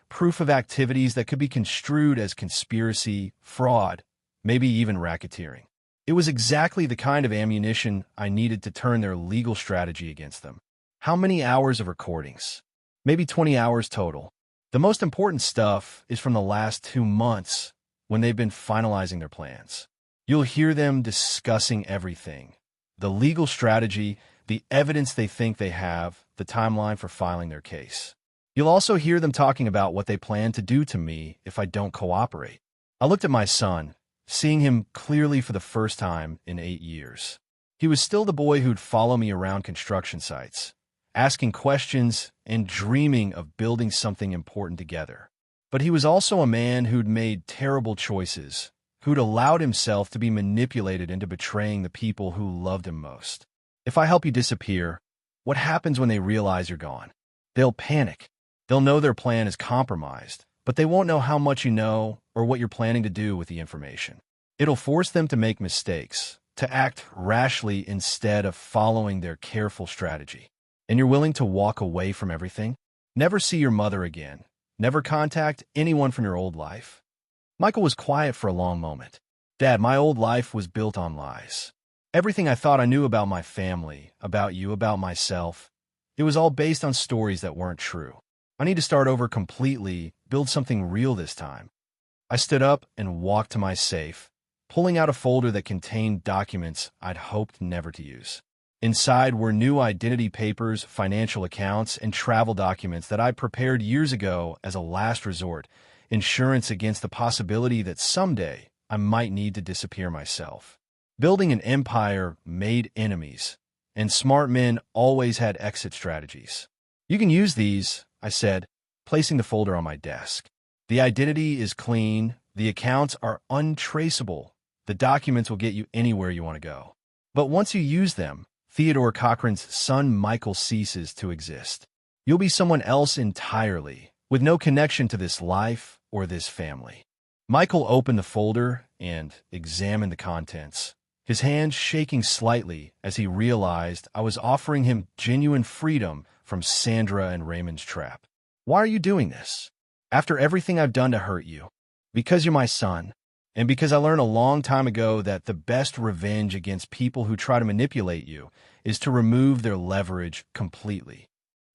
proof of activities that could be construed as conspiracy, fraud, maybe even racketeering. It was exactly the kind of ammunition I needed to turn their legal strategy against them. How many hours of recordings? Maybe 20 hours total. The most important stuff is from the last 2 months when they've been finalizing their plans. You'll hear them discussing everything. The legal strategy, the evidence they think they have, the timeline for filing their case. You'll also hear them talking about what they plan to do to me if I don't cooperate. I looked at my son, seeing him clearly for the first time in 8 years. He was still the boy who'd follow me around construction sites, asking questions and dreaming of building something important together. But he was also a man who'd made terrible choices, who'd allowed himself to be manipulated into betraying the people who loved him most. If I help you disappear, what happens when they realize you're gone? They'll panic. They'll know their plan is compromised, but they won't know how much you know or what you're planning to do with the information. It'll force them to make mistakes, to act rashly instead of following their careful strategy. And you're willing to walk away from everything? Never see your mother again. Never contact anyone from your old life? Michael was quiet for a long moment. Dad, my old life was built on lies. Everything I thought I knew about my family, about you, about myself, it was all based on stories that weren't true. I need to start over completely, build something real this time. I stood up and walked to my safe, pulling out a folder that contained documents I'd hoped never to use. Inside were new identity papers, financial accounts, and travel documents that I'd prepared years ago as a last resort, insurance against the possibility that someday I might need to disappear myself. Building an empire made enemies, and smart men always had exit strategies. You can use these, I said, placing the folder on my desk. The identity is clean, the accounts are untraceable, the documents will get you anywhere you want to go. But once you use them, Theodore Cochran's son Michael ceases to exist. You'll be someone else entirely, with no connection to this life or this family. Michael opened the folder and examined the contents, his hands shaking slightly as he realized I was offering him genuine freedom from Sandra and Raymond's trap. Why are you doing this? After everything I've done to hurt you? Because you're my son, and because I learned a long time ago that the best revenge against people who try to manipulate you is to remove their leverage completely.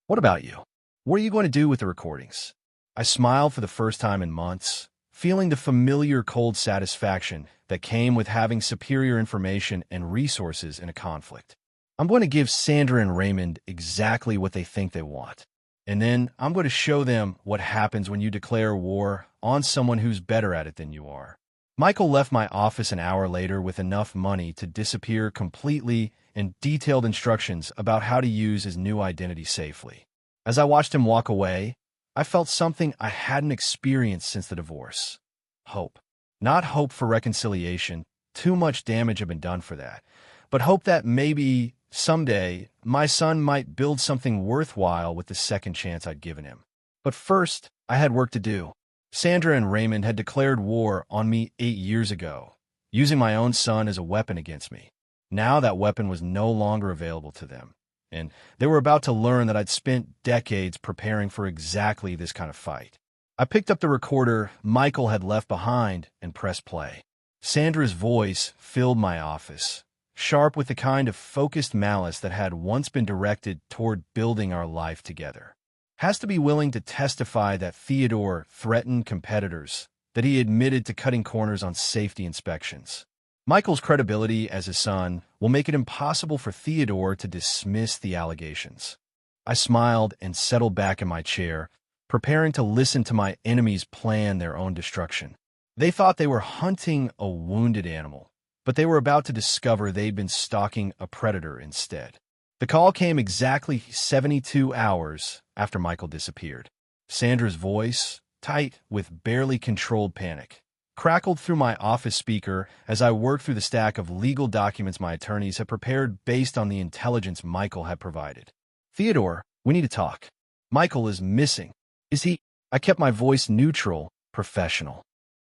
What about you? What are you going to do with the recordings? I smiled for the first time in months, feeling the familiar cold satisfaction that came with having superior information and resources in a conflict. I'm going to give Sandra and Raymond exactly what they think they want. And then I'm going to show them what happens when you declare war on someone who's better at it than you are. Michael left my office an hour later with enough money to disappear completely and detailed instructions about how to use his new identity safely. As I watched him walk away, I felt something I hadn't experienced since the divorce. Hope. Not hope for reconciliation. Too much damage had been done for that. But hope that maybe someday my son might build something worthwhile with the second chance I'd given him. But first, I had work to do. Sandra and Raymond had declared war on me 8 years ago, using my own son as a weapon against me. Now that weapon was no longer available to them, and they were about to learn that I'd spent decades preparing for exactly this kind of fight. I picked up the recorder Michael had left behind and pressed play. Sandra's voice filled my office, sharp with the kind of focused malice that had once been directed toward building our life together. Has to be willing to testify that Theodore threatened competitors, that he admitted to cutting corners on safety inspections. Michael's credibility as a son will make it impossible for Theodore to dismiss the allegations. I smiled and settled back in my chair, preparing to listen to my enemies plan their own destruction. They thought they were hunting a wounded animal, but they were about to discover they'd been stalking a predator instead. The call came exactly 72 hours after Michael disappeared. Sandra's voice, tight with barely controlled panic, crackled through my office speaker as I worked through the stack of legal documents my attorneys had prepared based on the intelligence Michael had provided. Theodore, we need to talk. Michael is missing. Is he? I kept my voice neutral, professional.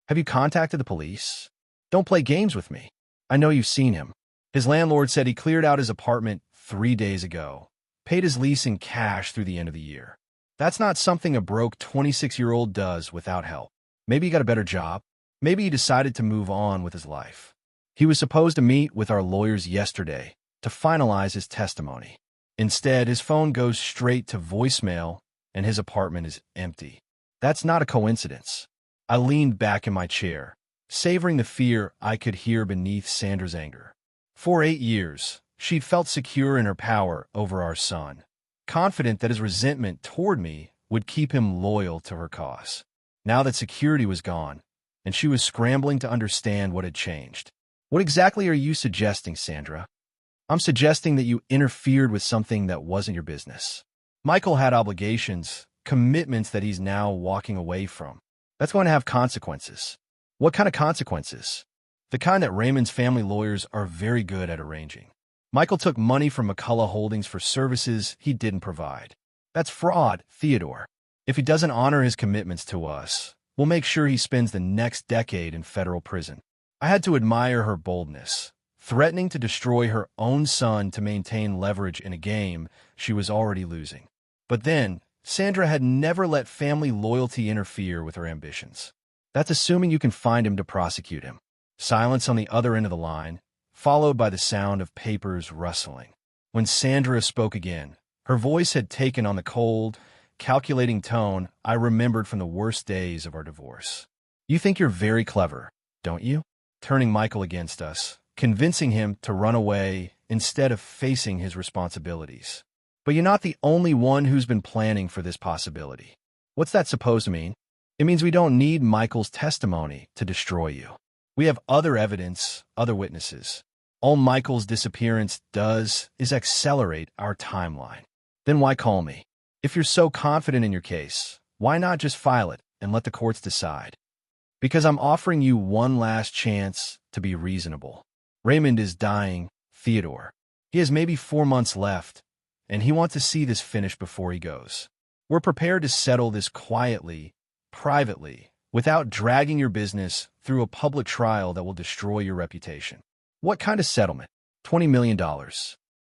Have you contacted the police? Don't play games with me. I know you've seen him. His landlord said he cleared out his apartment 3 days ago, paid his lease in cash through the end of the year. That's not something a broke 26-year-old does without help. Maybe he got a better job. Maybe he decided to move on with his life. He was supposed to meet with our lawyers yesterday to finalize his testimony. Instead, his phone goes straight to voicemail and his apartment is empty. That's not a coincidence. I leaned back in my chair, savoring the fear I could hear beneath Sandra's anger. For 8 years, she'd felt secure in her power over our son, confident that his resentment toward me would keep him loyal to her cause. Now that security was gone, and she was scrambling to understand what had changed. What exactly are you suggesting, Sandra? I'm suggesting that you interfered with something that wasn't your business. Michael had obligations, commitments that he's now walking away from. That's going to have consequences. What kind of consequences? The kind that Raymond's family lawyers are very good at arranging. Michael took money from McCullough Holdings for services he didn't provide. That's fraud, Theodore. If he doesn't honor his commitments to us, we'll make sure he spends the next decade in federal prison. I had to admire her boldness, threatening to destroy her own son to maintain leverage in a game she was already losing. But then, Sandra had never let family loyalty interfere with her ambitions. That's assuming you can find him to prosecute him. Silence on the other end of the line, followed by the sound of papers rustling. When Sandra spoke again, her voice had taken on the cold, calculating tone I remembered from the worst days of our divorce. You think you're very clever, don't you? Turning Michael against us, convincing him to run away instead of facing his responsibilities. But you're not the only one who's been planning for this possibility. What's that supposed to mean? It means we don't need Michael's testimony to destroy you. We have other evidence, other witnesses. All Michael's disappearance does is accelerate our timeline. Then why call me? If you're so confident in your case, why not just file it and let the courts decide? Because I'm offering you one last chance to be reasonable. Raymond is dying, Theodore. He has maybe 4 months left, and he wants to see this finished before he goes. We're prepared to settle this quietly, privately, without dragging your business through a public trial that will destroy your reputation. What kind of settlement? $20 million.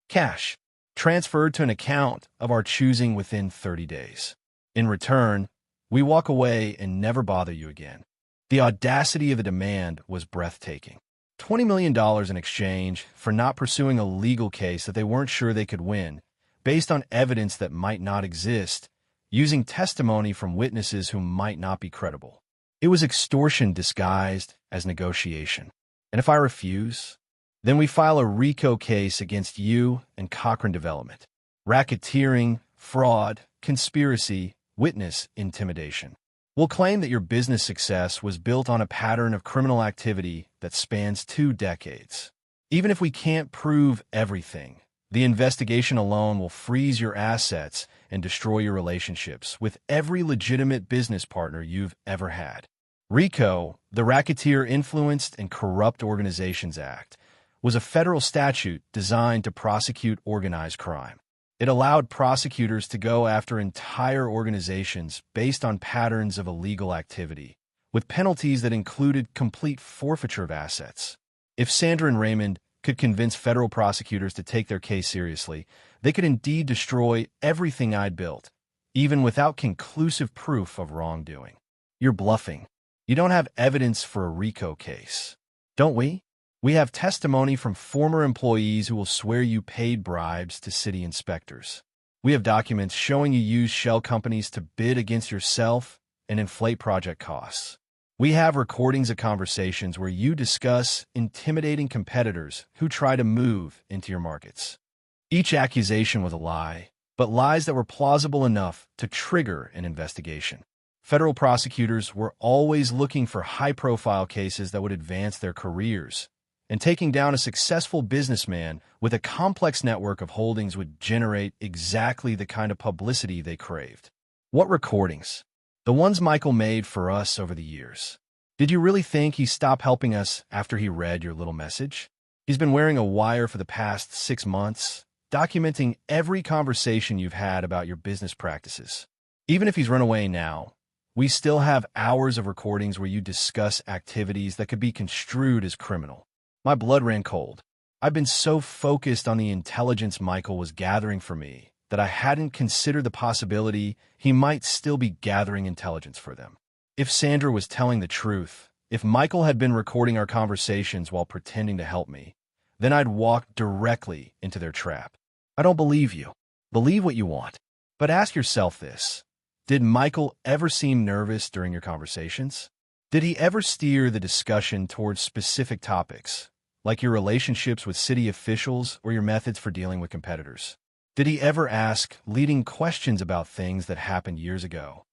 Cash. Transferred to an account of our choosing within 30 days. In return, we walk away and never bother you again. The audacity of the demand was breathtaking. $20 million in exchange for not pursuing a legal case that they weren't sure they could win, based on evidence that might not exist, using testimony from witnesses who might not be credible. It was extortion disguised as negotiation. And if I refuse, then we file a RICO case against you and Cochrane Development. Racketeering, fraud, conspiracy, witness intimidation. We'll claim that your business success was built on a pattern of criminal activity that spans 2 decades. Even if we can't prove everything, the investigation alone will freeze your assets and destroy your relationships with every legitimate business partner you've ever had. RICO, the Racketeer Influenced and Corrupt Organizations Act, was a federal statute designed to prosecute organized crime. It allowed prosecutors to go after entire organizations based on patterns of illegal activity, with penalties that included complete forfeiture of assets. If Sandra and Raymond could convince federal prosecutors to take their case seriously, they could indeed destroy everything I'd built, even without conclusive proof of wrongdoing. You're bluffing. You don't have evidence for a RICO case. Don't we? We have testimony from former employees who will swear you paid bribes to city inspectors. We have documents showing you used shell companies to bid against yourself and inflate project costs. We have recordings of conversations where you discuss intimidating competitors who try to move into your markets. Each accusation was a lie, but lies that were plausible enough to trigger an investigation. Federal prosecutors were always looking for high-profile cases that would advance their careers, and taking down a successful businessman with a complex network of holdings would generate exactly the kind of publicity they craved. What recordings? The ones Michael made for us over the years. Did you really think he stopped helping us after he read your little message? He's been wearing a wire for the past 6 months, documenting every conversation you've had about your business practices. Even if he's run away now, we still have hours of recordings where you discuss activities that could be construed as criminal. My blood ran cold. I've been so focused on the intelligence Michael was gathering for me that I hadn't considered the possibility he might still be gathering intelligence for them. If Sandra was telling the truth, if Michael had been recording our conversations while pretending to help me, then I'd walk directly into their trap. I don't believe you. Believe what you want. But ask yourself this. Did Michael ever seem nervous during your conversations? Did he ever steer the discussion towards specific topics, like your relationships with city officials or your methods for dealing with competitors? Did he ever ask leading questions about things that happened years ago?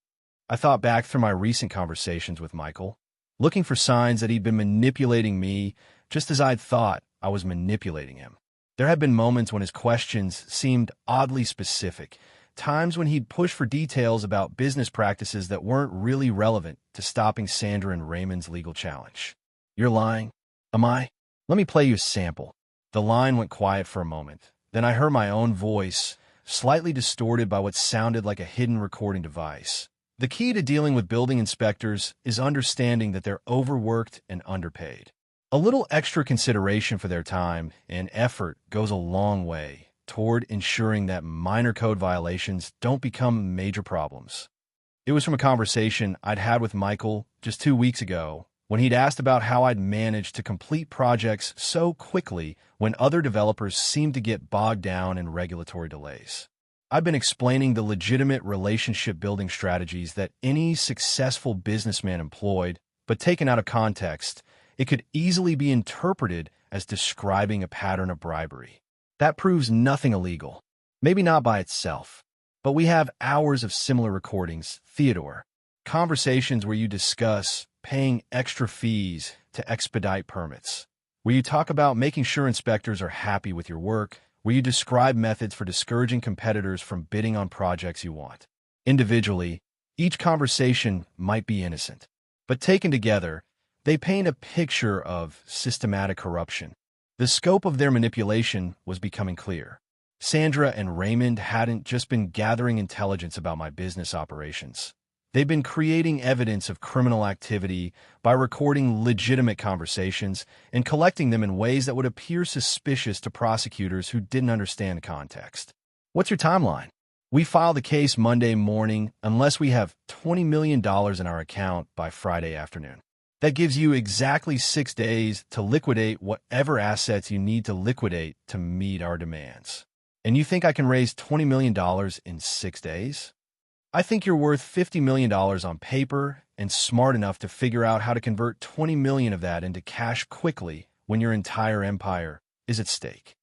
I thought back through my recent conversations with Michael, looking for signs that he'd been manipulating me just as I'd thought I was manipulating him. There had been moments when his questions seemed oddly specific, times when he'd push for details about business practices that weren't really relevant to stopping Sandra and Raymond's legal challenge. You're lying? Am I? Let me play you a sample. The line went quiet for a moment. Then I heard my own voice, slightly distorted by what sounded like a hidden recording device. The key to dealing with building inspectors is understanding that they're overworked and underpaid. A little extra consideration for their time and effort goes a long way toward ensuring that minor code violations don't become major problems. It was from a conversation I'd had with Michael just 2 weeks ago when he'd asked about how I'd managed to complete projects so quickly when other developers seemed to get bogged down in regulatory delays. I've been explaining the legitimate relationship-building strategies that any successful businessman employed, but taken out of context, it could easily be interpreted as describing a pattern of bribery. That proves nothing illegal. Maybe not by itself. But we have hours of similar recordings, Theodore. Conversations where you discuss paying extra fees to expedite permits, where you talk about making sure inspectors are happy with your work, where you describe methods for discouraging competitors from bidding on projects you want. Individually, each conversation might be innocent, but taken together, they paint a picture of systematic corruption. The scope of their manipulation was becoming clear. Sandra and Raymond hadn't just been gathering intelligence about my business operations. They've been creating evidence of criminal activity by recording legitimate conversations and collecting them in ways that would appear suspicious to prosecutors who didn't understand context. What's your timeline? We file the case Monday morning unless we have $20 million in our account by Friday afternoon. That gives you exactly 6 days to liquidate whatever assets you need to liquidate to meet our demands. And you think I can raise $20 million in 6 days? I think you're worth $50 million on paper and smart enough to figure out how to convert 20 million of that into cash quickly when your entire empire is at stake.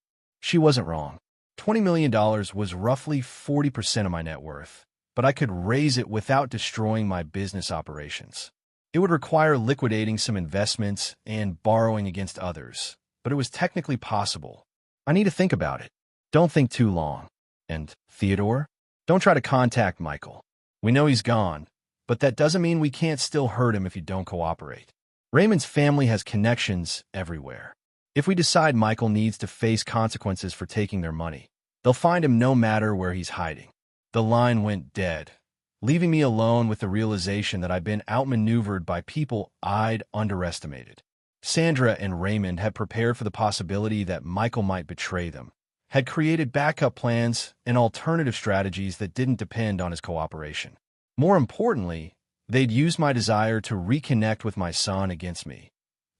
She wasn't wrong. $20 million was roughly 40% of my net worth, but I could raise it without destroying my business operations. It would require liquidating some investments and borrowing against others, but it was technically possible. I need to think about it. Don't think too long. And, Theodore? Don't try to contact Michael. We know he's gone, but that doesn't mean we can't still hurt him if you don't cooperate. Raymond's family has connections everywhere. If we decide Michael needs to face consequences for taking their money, they'll find him no matter where he's hiding. The line went dead, leaving me alone with the realization that I'd been outmaneuvered by people I'd underestimated. Sandra and Raymond had prepared for the possibility that Michael might betray them, had created backup plans and alternative strategies that didn't depend on his cooperation. More importantly, they'd used my desire to reconnect with my son against me,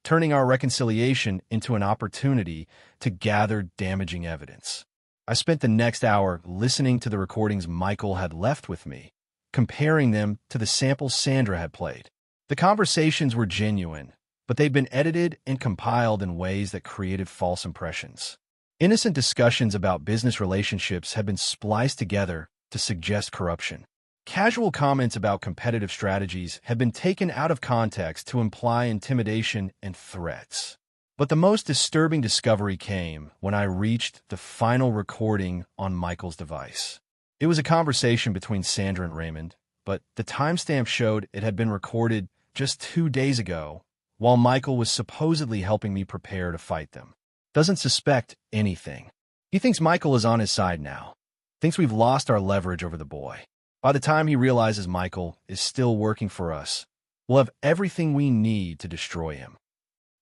turning our reconciliation into an opportunity to gather damaging evidence. I spent the next hour listening to the recordings Michael had left with me, comparing them to the samples Sandra had played. The conversations were genuine, but they'd been edited and compiled in ways that created false impressions. Innocent discussions about business relationships had been spliced together to suggest corruption. Casual comments about competitive strategies had been taken out of context to imply intimidation and threats. But the most disturbing discovery came when I reached the final recording on Michael's device. It was a conversation between Sandra and Raymond, but the timestamp showed it had been recorded just 2 days ago, while Michael was supposedly helping me prepare to fight them. Doesn't suspect anything. He thinks Michael is on his side now. Thinks we've lost our leverage over the boy. By the time he realizes Michael is still working for us, we'll have everything we need to destroy him.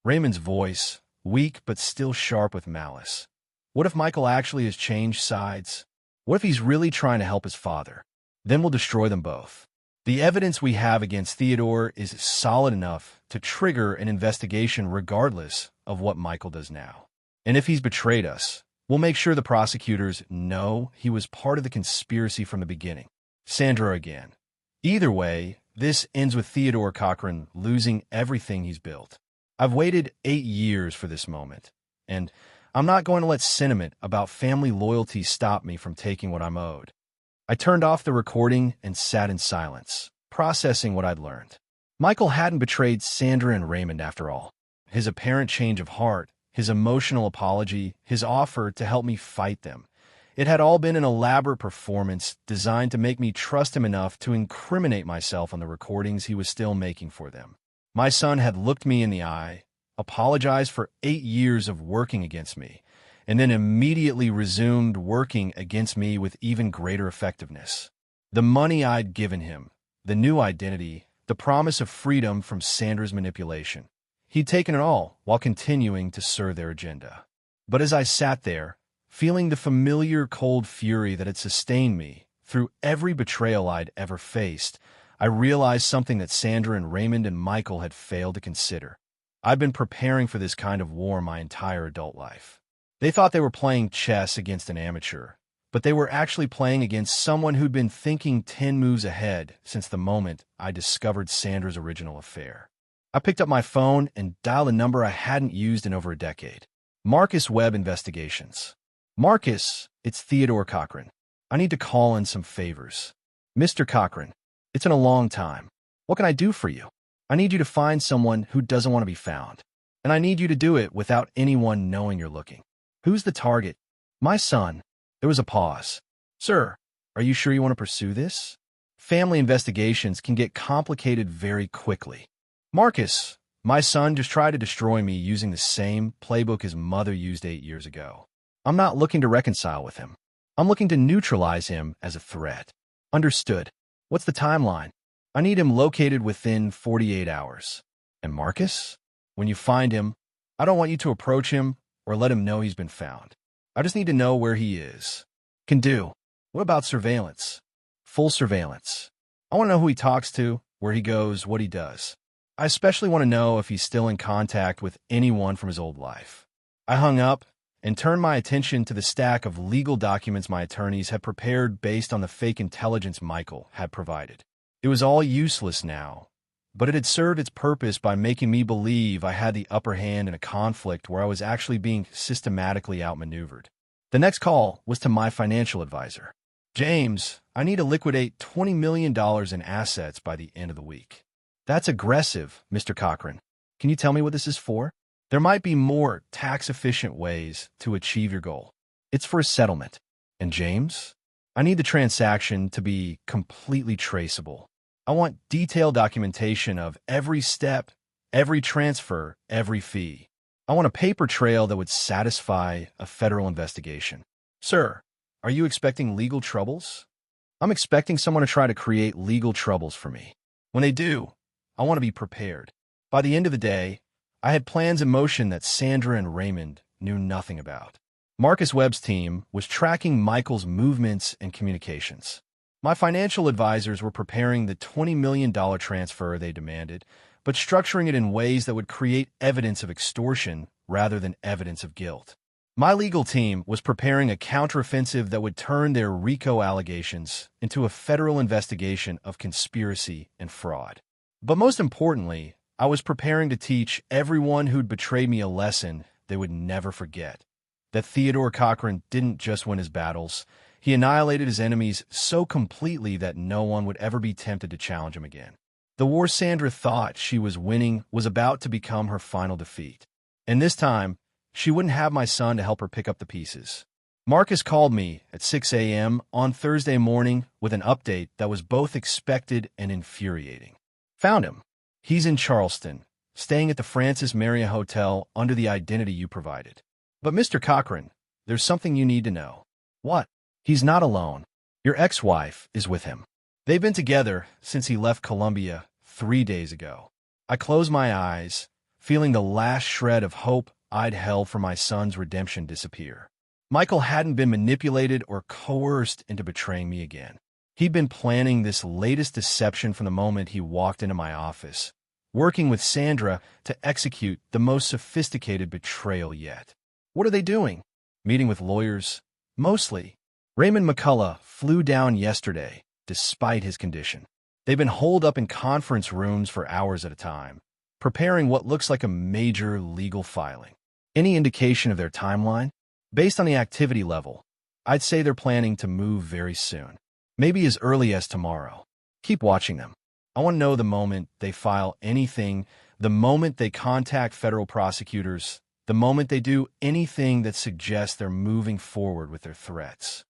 Raymond's voice, weak but still sharp with malice. What if Michael actually has changed sides? What if he's really trying to help his father? Then we'll destroy them both. The evidence we have against Theodore is solid enough to trigger an investigation regardless of what Michael does now. And if he's betrayed us, we'll make sure the prosecutors know he was part of the conspiracy from the beginning. Sandra again. Either way, this ends with Theodore Cochran losing everything he's built. I've waited 8 years for this moment, and I'm not going to let sentiment about family loyalty stop me from taking what I'm owed. I turned off the recording and sat in silence, processing what I'd learned. Michael hadn't betrayed Sandra and Raymond after all. His apparent change of heart, his emotional apology, his offer to help me fight them. It had all been an elaborate performance designed to make me trust him enough to incriminate myself on the recordings he was still making for them. My son had looked me in the eye, apologized for 8 years of working against me, and then immediately resumed working against me with even greater effectiveness. The money I'd given him, the new identity, the promise of freedom from Sandra's manipulation. He'd taken it all while continuing to serve their agenda. But as I sat there, feeling the familiar cold fury that had sustained me through every betrayal I'd ever faced, I realized something that Sandra and Raymond and Michael had failed to consider. I'd been preparing for this kind of war my entire adult life. They thought they were playing chess against an amateur, but they were actually playing against someone who'd been thinking 10 moves ahead since the moment I discovered Sandra's original affair. I picked up my phone and dialed a number I hadn't used in over a decade. Marcus Webb Investigations. Marcus, it's Theodore Cochran. I need to call in some favors. Mr. Cochran, it's been a long time. What can I do for you? I need you to find someone who doesn't want to be found. And I need you to do it without anyone knowing you're looking. Who's the target? My son. There was a pause. Sir, are you sure you want to pursue this? Family investigations can get complicated very quickly. Marcus, my son just tried to destroy me using the same playbook his mother used 8 years ago. I'm not looking to reconcile with him. I'm looking to neutralize him as a threat. Understood. What's the timeline? I need him located within 48 hours. And Marcus? When you find him, I don't want you to approach him or let him know he's been found. I just need to know where he is. Can do. What about surveillance? Full surveillance. I want to know who he talks to, where he goes, what he does. I especially want to know if he's still in contact with anyone from his old life. I hung up and turned my attention to the stack of legal documents my attorneys had prepared based on the fake intelligence Michael had provided. It was all useless now, but it had served its purpose by making me believe I had the upper hand in a conflict where I was actually being systematically outmaneuvered. The next call was to my financial advisor. James, I need to liquidate $20 million in assets by the end of the week. That's aggressive, Mr. Cochran. Can you tell me what this is for? There might be more tax-efficient ways to achieve your goal. It's for a settlement. And James? I need the transaction to be completely traceable. I want detailed documentation of every step, every transfer, every fee. I want a paper trail that would satisfy a federal investigation. Sir, are you expecting legal troubles? I'm expecting someone to try to create legal troubles for me. When they do, I want to be prepared. By the end of the day, I had plans in motion that Sandra and Raymond knew nothing about. Marcus Webb's team was tracking Michael's movements and communications. My financial advisors were preparing the $20 million transfer they demanded, but structuring it in ways that would create evidence of extortion rather than evidence of guilt. My legal team was preparing a counteroffensive that would turn their RICO allegations into a federal investigation of conspiracy and fraud. But most importantly, I was preparing to teach everyone who'd betrayed me a lesson they would never forget. That Theodore Cochran didn't just win his battles, he annihilated his enemies so completely that no one would ever be tempted to challenge him again. The war Sandra thought she was winning was about to become her final defeat. And this time, she wouldn't have my son to help her pick up the pieces. Marcus called me at 6 a.m. on Thursday morning with an update that was both expected and infuriating. Found him. He's in Charleston, staying at the Francis Marriott Hotel under the identity you provided. But Mr. Cochran, there's something you need to know. What? He's not alone. Your ex-wife is with him. They've been together since he left Colombia 3 days ago. I closed my eyes, feeling the last shred of hope I'd held for my son's redemption disappear. Michael hadn't been manipulated or coerced into betraying me again. He'd been planning this latest deception from the moment he walked into my office, working with Sandra to execute the most sophisticated betrayal yet. What are they doing? Meeting with lawyers? Mostly. Raymond McCullough flew down yesterday, despite his condition. They've been holed up in conference rooms for hours at a time, preparing what looks like a major legal filing. Any indication of their timeline? Based on the activity level, I'd say they're planning to move very soon. Maybe as early as tomorrow. Keep watching them. I want to know the moment they file anything, the moment they contact federal prosecutors, the moment they do anything that suggests they're moving forward with their threats.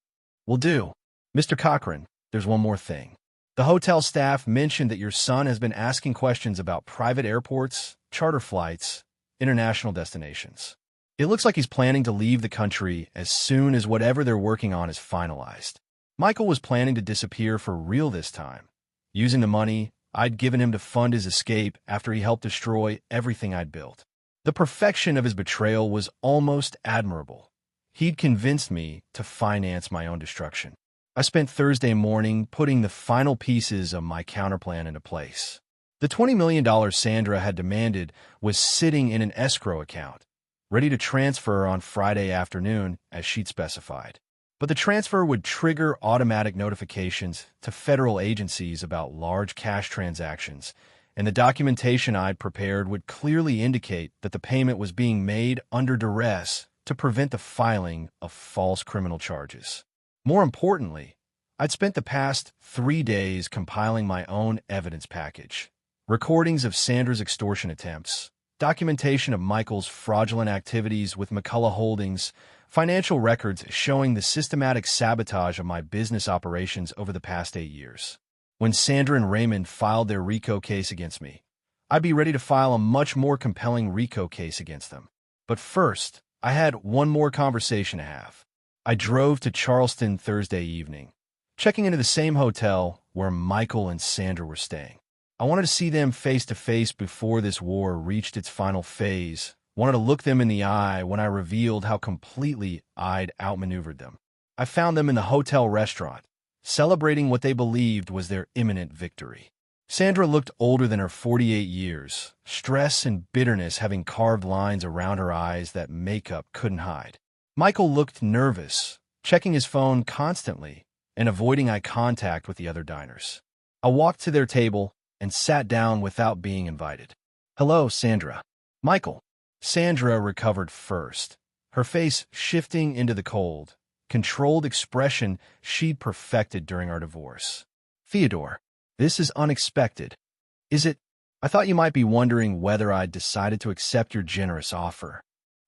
Will do. Mr. Cochran, there's one more thing. The hotel staff mentioned that your son has been asking questions about private airports, charter flights, international destinations. It looks like he's planning to leave the country as soon as whatever they're working on is finalized. Michael was planning to disappear for real this time, using the money I'd given him to fund his escape after he helped destroy everything I'd built. The perfection of his betrayal was almost admirable. He'd convinced me to finance my own destruction. I spent Thursday morning putting the final pieces of my counterplan into place. The $20 million Sandra had demanded was sitting in an escrow account, ready to transfer on Friday afternoon as she'd specified. But the transfer would trigger automatic notifications to federal agencies about large cash transactions, and the documentation I'd prepared would clearly indicate that the payment was being made under duress to prevent the filing of false criminal charges. More importantly, I'd spent the past 3 days compiling my own evidence package. Recordings of Sandra's extortion attempts, documentation of Michael's fraudulent activities with McCullough Holdings, financial records showing the systematic sabotage of my business operations over the past 8 years. When Sandra and Raymond filed their RICO case against me, I'd be ready to file a much more compelling RICO case against them. But first, I had one more conversation to have. I drove to Charleston Thursday evening, checking into the same hotel where Michael and Sandra were staying. I wanted to see them face to face before this war reached its final phase, wanted to look them in the eye when I revealed how completely I'd outmaneuvered them. I found them in the hotel restaurant, celebrating what they believed was their imminent victory. Sandra looked older than her 48 years, stress and bitterness having carved lines around her eyes that makeup couldn't hide. Michael looked nervous, checking his phone constantly and avoiding eye contact with the other diners. I walked to their table and sat down without being invited. "Hello, Sandra." "Michael." Sandra recovered first, her face shifting into the cold, controlled expression she'd perfected during our divorce. "Theodore, this is unexpected. Is it? I thought you might be wondering whether I'd decided to accept your generous offer."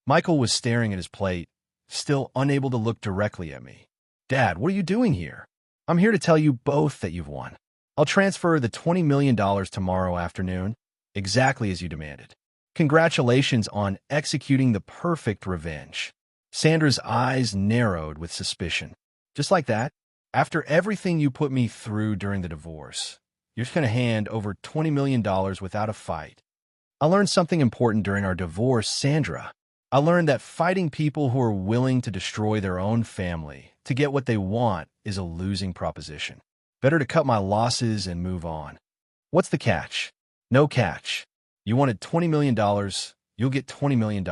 Michael was staring at his plate, still unable to look directly at me. "Dad, what are you doing here?" "I'm here to tell you both that you've won. I'll transfer the $20 million tomorrow afternoon, exactly as you demanded. Congratulations on executing the perfect revenge." Sandra's eyes narrowed with suspicion. "Just like that? After everything you put me through during the divorce, you're just going to hand over $20 million without a fight?" "I learned something important during our divorce, Sandra. I learned that fighting people who are willing to destroy their own family to get what they want is a losing proposition. Better to cut my losses and move on." "What's the catch?" "No catch. You wanted $20 million, you'll get $20 million.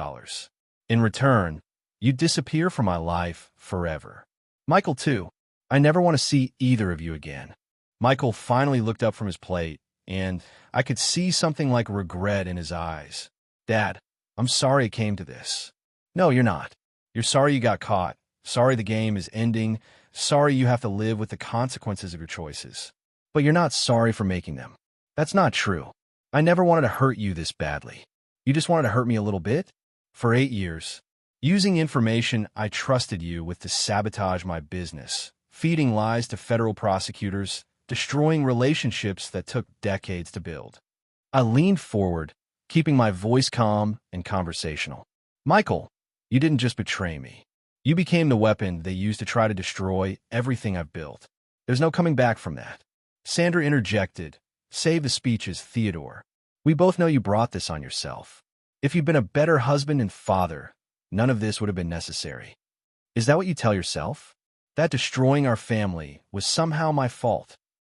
In return, you disappear from my life forever. Michael, too. I never want to see either of you again." Michael finally looked up from his plate, and I could see something like regret in his eyes. "Dad, I'm sorry it came to this." "No, you're not. You're sorry you got caught, sorry the game is ending, sorry you have to live with the consequences of your choices. But you're not sorry for making them. That's not true. I never wanted to hurt you this badly. You just wanted to hurt me a little bit? For 8 years, using information I trusted you with to sabotage my business, feeding lies to federal prosecutors, destroying relationships that took decades to build." I leaned forward, keeping my voice calm and conversational. "Michael, you didn't just betray me. You became the weapon they used to try to destroy everything I've built. There's no coming back from that." Sandra interjected, "Save the speeches, Theodore. We both know you brought this on yourself. If you'd been a better husband and father, none of this would have been necessary." "Is that what you tell yourself? That destroying our family was somehow my fault?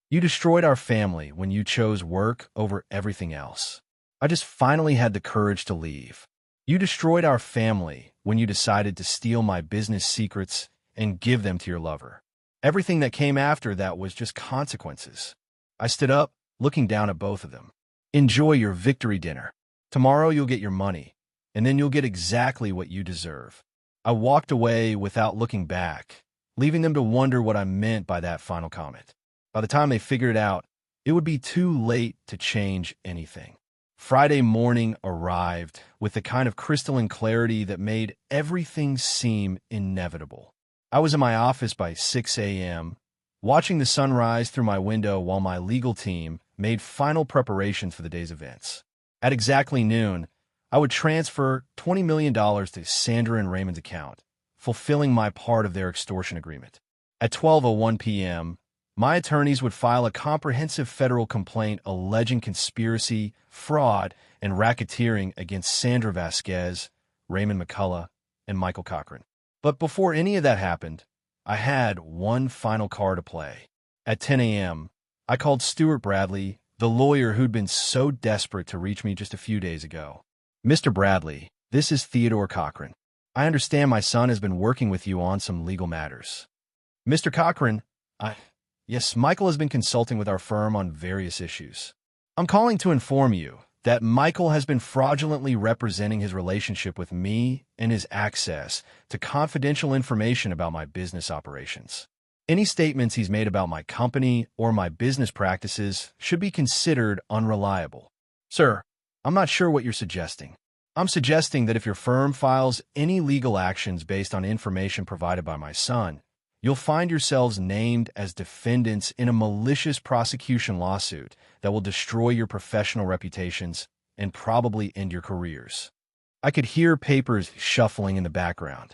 You destroyed our family when you chose work over everything else. I just finally had the courage to leave. You destroyed our family when you decided to steal my business secrets and give them to your lover. Everything that came after that was just consequences." I stood up, looking down at both of them. "Enjoy your victory dinner. Tomorrow you'll get your money, and then you'll get exactly what you deserve. I walked away without looking back, leaving them to wonder what I meant by that final comment. By the time they figured it out, it would be too late to change anything. Friday morning arrived with the kind of crystalline clarity that made everything seem inevitable. I was in my office by 6 a.m., watching the sun rise through my window while my legal team made final preparations for the day's events. At exactly noon, I would transfer $20 million to Sandra and Raymond's account, fulfilling my part of their extortion agreement. At 12:01 p.m., my attorneys would file a comprehensive federal complaint alleging conspiracy, fraud, and racketeering against Sandra Vasquez, Raymond McCullough, and Michael Cochran. But before any of that happened, I had one final card to play. At 10 a.m., I called Stuart Bradley, the lawyer who'd been so desperate to reach me just a few days ago. Mr. Bradley, this is Theodore Cochran. I understand my son has been working with you on some legal matters. Mr. Cochran, Yes, Michael has been consulting with our firm on various issues. I'm calling to inform you that Michael has been fraudulently representing his relationship with me and his access to confidential information about my business operations. Any statements he's made about my company or my business practices should be considered unreliable. Sir, I'm not sure what you're suggesting. I'm suggesting that if your firm files any legal actions based on information provided by my son, you'll find yourselves named as defendants in a malicious prosecution lawsuit that will destroy your professional reputations and probably end your careers. I could hear papers shuffling in the background.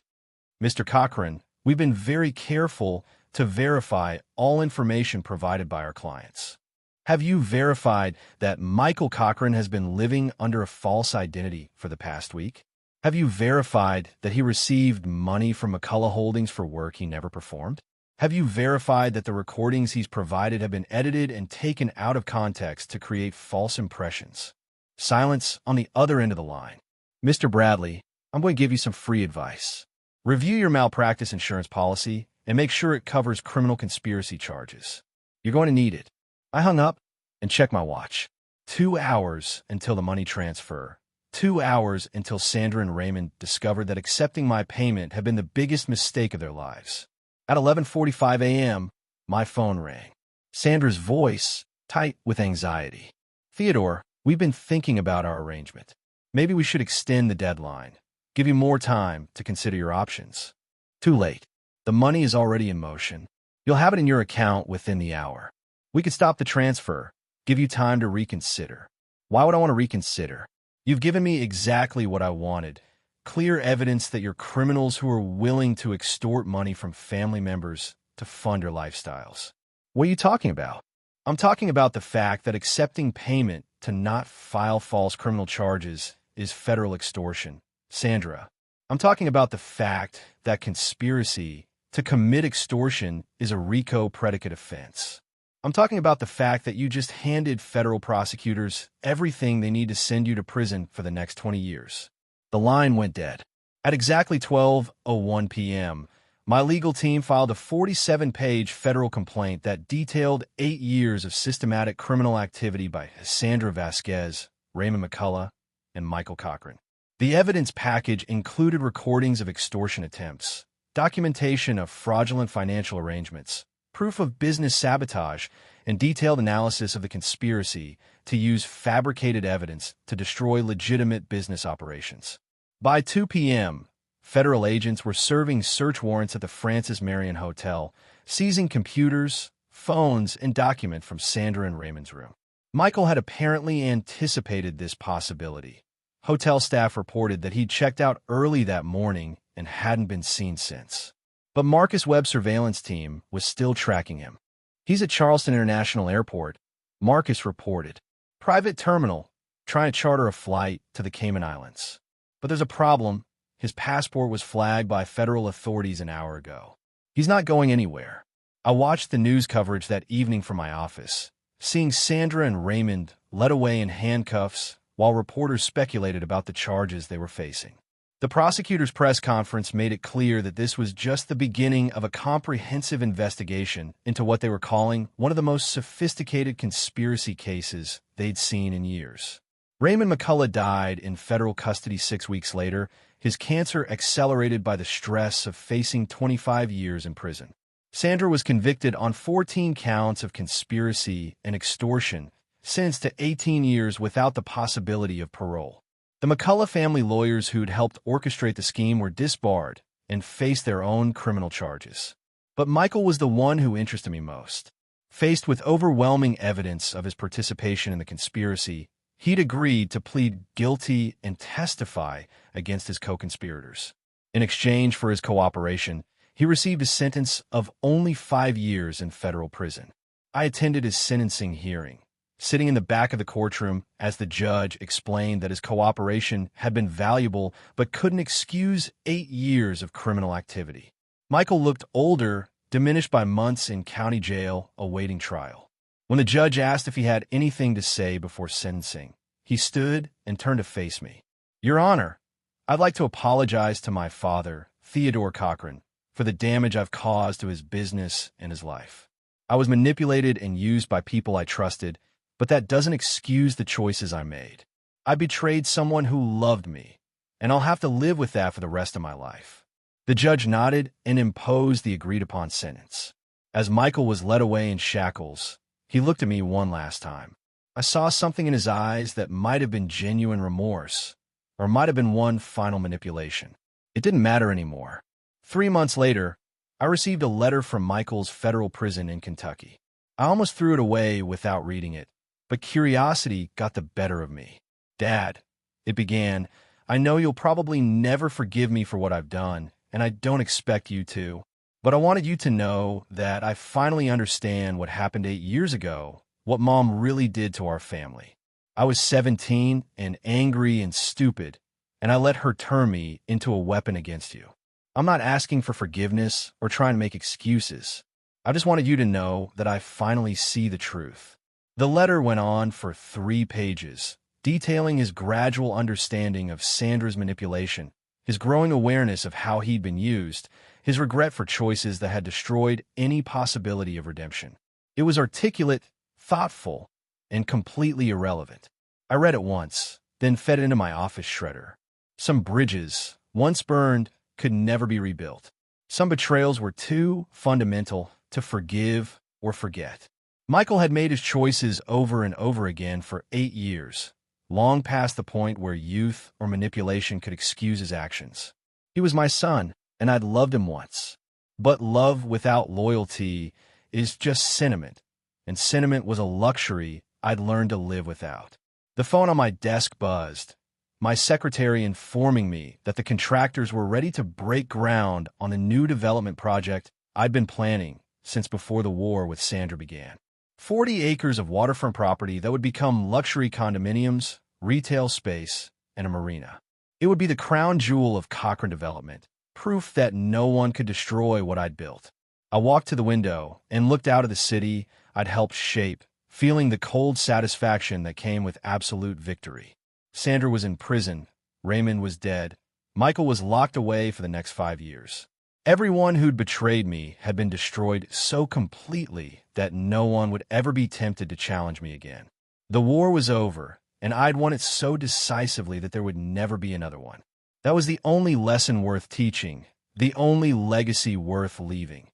Mr. Cochran, we've been very careful to verify all information provided by our clients. Have you verified that Michael Cochran has been living under a false identity for the past week? Have you verified that he received money from McCullough Holdings for work he never performed? Have you verified that the recordings he's provided have been edited and taken out of context to create false impressions? Silence on the other end of the line. Mr. Bradley, I'm going to give you some free advice. Review your malpractice insurance policy and make sure it covers criminal conspiracy charges. You're going to need it. I hung up and checked my watch. 2 hours until the money transfer. 2 hours until Sandra and Raymond discovered that accepting my payment had been the biggest mistake of their lives. At 11:45 a.m., my phone rang. Sandra's voice, tight with anxiety. Theodore, we've been thinking about our arrangement. Maybe we should extend the deadline, give you more time to consider your options. Too late. The money is already in motion. You'll have it in your account within the hour. We could stop the transfer, give you time to reconsider. Why would I want to reconsider? You've given me exactly what I wanted, clear evidence that you're criminals who are willing to extort money from family members to fund your lifestyles. What are you talking about? I'm talking about the fact that accepting payment to not file false criminal charges is federal extortion. Sandra, I'm talking about the fact that conspiracy to commit extortion is a RICO predicate offense. I'm talking about the fact that you just handed federal prosecutors everything they need to send you to prison for the next 20 years. The line went dead. At exactly 12:01 p.m., my legal team filed a 47-page federal complaint that detailed 8 years of systematic criminal activity by Sandra Vasquez, Raymond McCullough, and Michael Cochran. The evidence package included recordings of extortion attempts, documentation of fraudulent financial arrangements, proof of business sabotage, and detailed analysis of the conspiracy to use fabricated evidence to destroy legitimate business operations. By 2 p.m., federal agents were serving search warrants at the Francis Marion Hotel, seizing computers, phones, and documents from Sandra and Raymond's room. Michael had apparently anticipated this possibility. Hotel staff reported that he'd checked out early that morning and hadn't been seen since. But Marcus Webb's surveillance team was still tracking him. He's at Charleston International Airport, Marcus reported. Private terminal, trying to charter a flight to the Cayman Islands. But there's a problem. His passport was flagged by federal authorities an hour ago. He's not going anywhere. I watched the news coverage that evening from my office, seeing Sandra and Raymond led away in handcuffs while reporters speculated about the charges they were facing. The prosecutor's press conference made it clear that this was just the beginning of a comprehensive investigation into what they were calling one of the most sophisticated conspiracy cases they'd seen in years. Raymond McCullough died in federal custody 6 weeks later, his cancer accelerated by the stress of facing 25 years in prison. Sandra was convicted on 14 counts of conspiracy and extortion, sentenced to 18 years without the possibility of parole. The McCullough family lawyers who'd helped orchestrate the scheme were disbarred and faced their own criminal charges. But Michael was the one who interested me most. Faced with overwhelming evidence of his participation in the conspiracy, he'd agreed to plead guilty and testify against his co-conspirators. In exchange for his cooperation, he received a sentence of only 5 years in federal prison. I attended his sentencing hearing, sitting in the back of the courtroom as the judge explained that his cooperation had been valuable but couldn't excuse 8 years of criminal activity. Michael looked older, diminished by months in county jail awaiting trial. When the judge asked if he had anything to say before sentencing, he stood and turned to face me. "Your Honor, I'd like to apologize to my father, Theodore Cochran, for the damage I've caused to his business and his life. I was manipulated and used by people I trusted, but that doesn't excuse the choices I made. I betrayed someone who loved me, and I'll have to live with that for the rest of my life." The judge nodded and imposed the agreed-upon sentence. As Michael was led away in shackles, he looked at me one last time. I saw something in his eyes that might have been genuine remorse, or might have been one final manipulation. It didn't matter anymore. 3 months later, I received a letter from Michael's federal prison in Kentucky. I almost threw it away without reading it, but curiosity got the better of me. "Dad," it began, "I know you'll probably never forgive me for what I've done, and I don't expect you to. But I wanted you to know that I finally understand what happened 8 years ago, what Mom really did to our family. I was 17 and angry and stupid, and I let her turn me into a weapon against you. I'm not asking for forgiveness or trying to make excuses. I just wanted you to know that I finally see the truth." The letter went on for 3 pages, detailing his gradual understanding of Sandra's manipulation, his growing awareness of how he'd been used, his regret for choices that had destroyed any possibility of redemption. It was articulate, thoughtful, and completely irrelevant. I read it once, then fed it into my office shredder. Some bridges, once burned, could never be rebuilt. Some betrayals were too fundamental to forgive or forget. Michael had made his choices over and over again for 8 years, long past the point where youth or manipulation could excuse his actions. He was my son, and I'd loved him once. But love without loyalty is just sentiment, and sentiment was a luxury I'd learned to live without. The phone on my desk buzzed, my secretary informing me that the contractors were ready to break ground on a new development project I'd been planning since before the war with Sandra began. 40 acres of waterfront property that would become luxury condominiums, retail space, and a marina. It would be the crown jewel of Cochran Development, proof that no one could destroy what I'd built. I walked to the window and looked out at the city I'd helped shape, feeling the cold satisfaction that came with absolute victory. Sandra was in prison, Raymond was dead, Michael was locked away for the next 5 years. Everyone who'd betrayed me had been destroyed so completely that no one would ever be tempted to challenge me again. The war was over, and I'd won it so decisively that there would never be another one. That was the only lesson worth teaching, the only legacy worth leaving.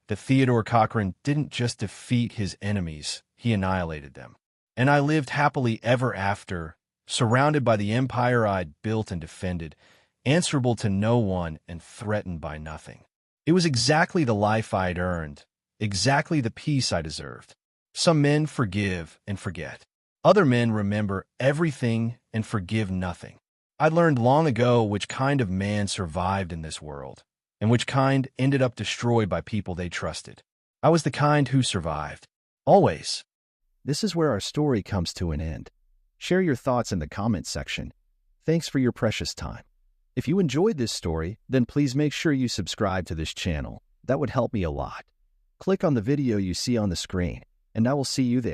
That Theodore Cochran didn't just defeat his enemies, he annihilated them. And I lived happily ever after, surrounded by the empire I'd built and defended, answerable to no one and threatened by nothing. It was exactly the life I'd earned, exactly the peace I deserved. Some men forgive and forget. Other men remember everything and forgive nothing. I'd learned long ago which kind of man survived in this world, and which kind ended up destroyed by people they trusted. I was the kind who survived. Always. This is where our story comes to an end. Share your thoughts in the comments section. Thanks for your precious time. If you enjoyed this story, then please make sure you subscribe to this channel. That would help me a lot. Click on the video you see on the screen, and I will see you there.